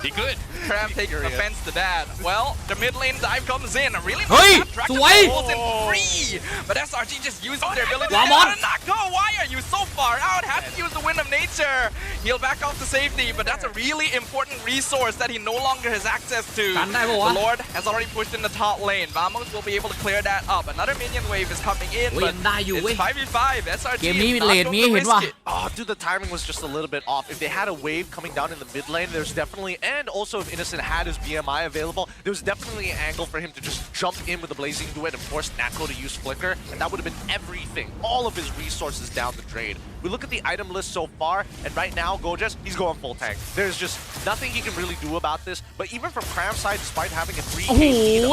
he could. Cram takes offense to that. Well, the mid lane dive comes in. A really เฮ้ย nice สวย pulls in free. But SRG just uses their ability to Ramon. not go. Why are you so far out? Has to use the wind of nature. He'll back off to safety, but that's a really important resource that he no longer has access to. กันได้ปะวะ The Lord has already pushed in the top lane. Vamos will be able to clear that up. Another minion wave is coming in, โอ้ย but ยังได้อยู่เว้ย it's 5v5. SRG เกมนี้ is not เลด going มี to เห็น risk ว่ะ it. Oh, dude, the timing was just a little bit off. If they had a wave coming down in the mid lane, there's definitely, and also if Innocent had his BMI available, there was definitely an angle for him to just jump in with the Blazing Duet and force Nako to use Flicker, and that would have been everything, all of his resources down the drain. We look at the item list so far, and right now, Gojas, he's going full tank. There's just nothing he can really do about this, but even from Cram's side, despite having a 3K โอ้โห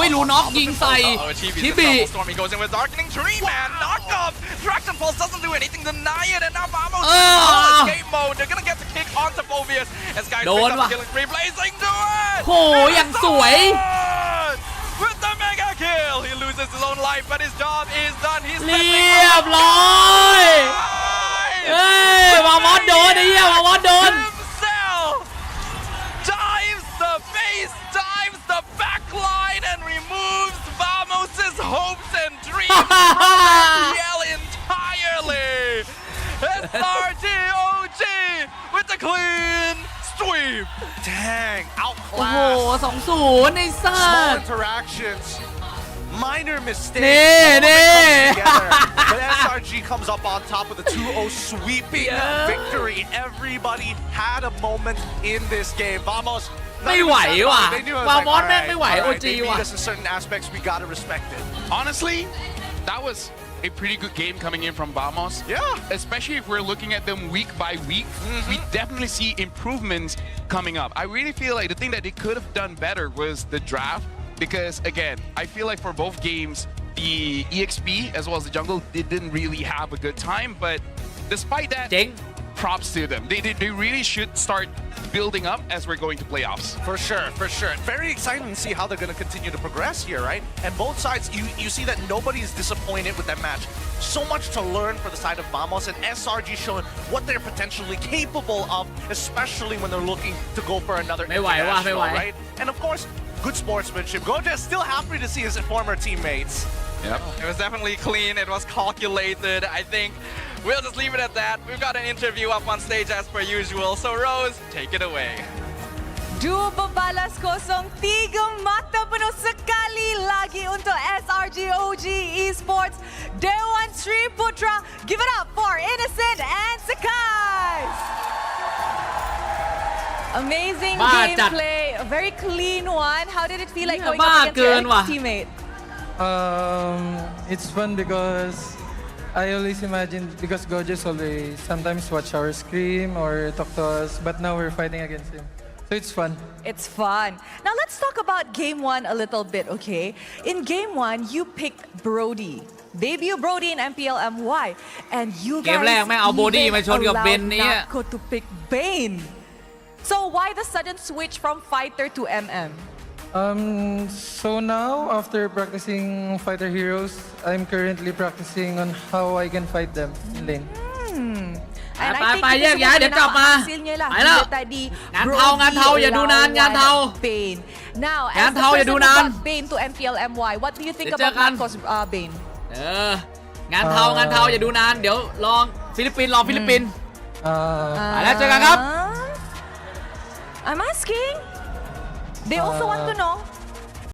lead ลูน็อกยิงใส่ Oh, Chibi ชิ just บิ double storm. He goes in with Darkening Tree, man. Knock off. Traction Pulse doesn't do anything. Deny it. And now Vamos is on escape mode. They're gonna get the kick onto Phobius. As guys โดน pick ว่ะ up killing spree. Blazing do it. โหอย่างสวย With the mega kill. He loses his own life, but his job is done. He's เรียบร้อยเอ้ยวามอสโดนไอ้เหี้ยวามอสโดน himself dives the base, dives the backline, and removes Vamos' hopes and dreams from FPL entirely. SRG OG with the clean sweep. Dang, โอ้โห outclassed. 2-0 ไอ้สั Small ส interactions. Minor mistakes. Nee, all of it nee. comes together. But SRG comes up on top with a 2-0 sweeping Yeah. victory. Everybody had a moment in this game. Vamos. ไม่ไหวว่ะ They knew it was วา like, มอส all แม่ง right, ไม่ไหว all โอ right, จี they beat ว่ะ us in certain aspects. We gotta respect it. Honestly, that was a pretty good game coming in from Vamos. Yeah. Especially if we're looking at them week by week, we definitely see improvements coming up. I really feel like the thing that they could have done better was the draft, because again, I feel like for both games, the EXP as well as the jungle didn't really have a good time, but despite that, เจ๋ง props to them. They really should start building up as we're going to playoffs. For sure, for sure. Very exciting to see how they're going to continue to progress here, right? And both sides, you see that nobody is disappointed with that match. So much to learn for the side of Vamos, and SRG showing what they're potentially capable of, especially when they're looking to go for another ไม่ไหวว่ะ ไม่ international, ไหว right? And of course, good sportsmanship. Goja is still happy to see his former teammates. Yep. It was definitely clean. It was calculated. I think we'll just leave it at that. We've got an interview up on stage as per usual. So Rose, take it away. Dua babalas kosong, 3 mata penuh sekali lagi untuk SRG OG Esports. Dewan Sri Putra, give it up for Innocent and Sakai. Amazing บ้าจัด gameplay, a very clean one. How did it feel like เนี่ย going บ้า up against เกิ your นว่ะ ex-teammate? It's fun because I always imagine, because Gojas always sometimes watch our scream or talk to us, but now we're fighting against him. So it's fun. It's fun. Now let's talk about game 1 a little bit, okay? In game 1, you picked Brody. Debut Brody in MPLMY. And you เกมแรก guys แม่งเอา Brody มาชนกับ allowed Ben เนี่ย Nako to pick Bane. So why the sudden switch from fighter to MM? So now, after practicing fighter heroes, I'm currently practicing on how I can fight them in lane. And ไป I ไป think แยกย้ายเดี๋ยวกลับมา hasil niya lah. ไปแล้ว Bila tadi งานเทางานเทาอย่าดูนานงานเทา Bane. Now, งาน as the เทาอย่า person ดู who นาน got Bane to MPLMY, what do you think เดี๋ยวเจอ about กัน Nako's Bane? งานเทางานเทาอย่าดูนาน เดี๋ยวลองฟิลิปปินส์รอฟิลิปปินส์ ไปแล้วเจอกันครับ I'm asking. They also want to know.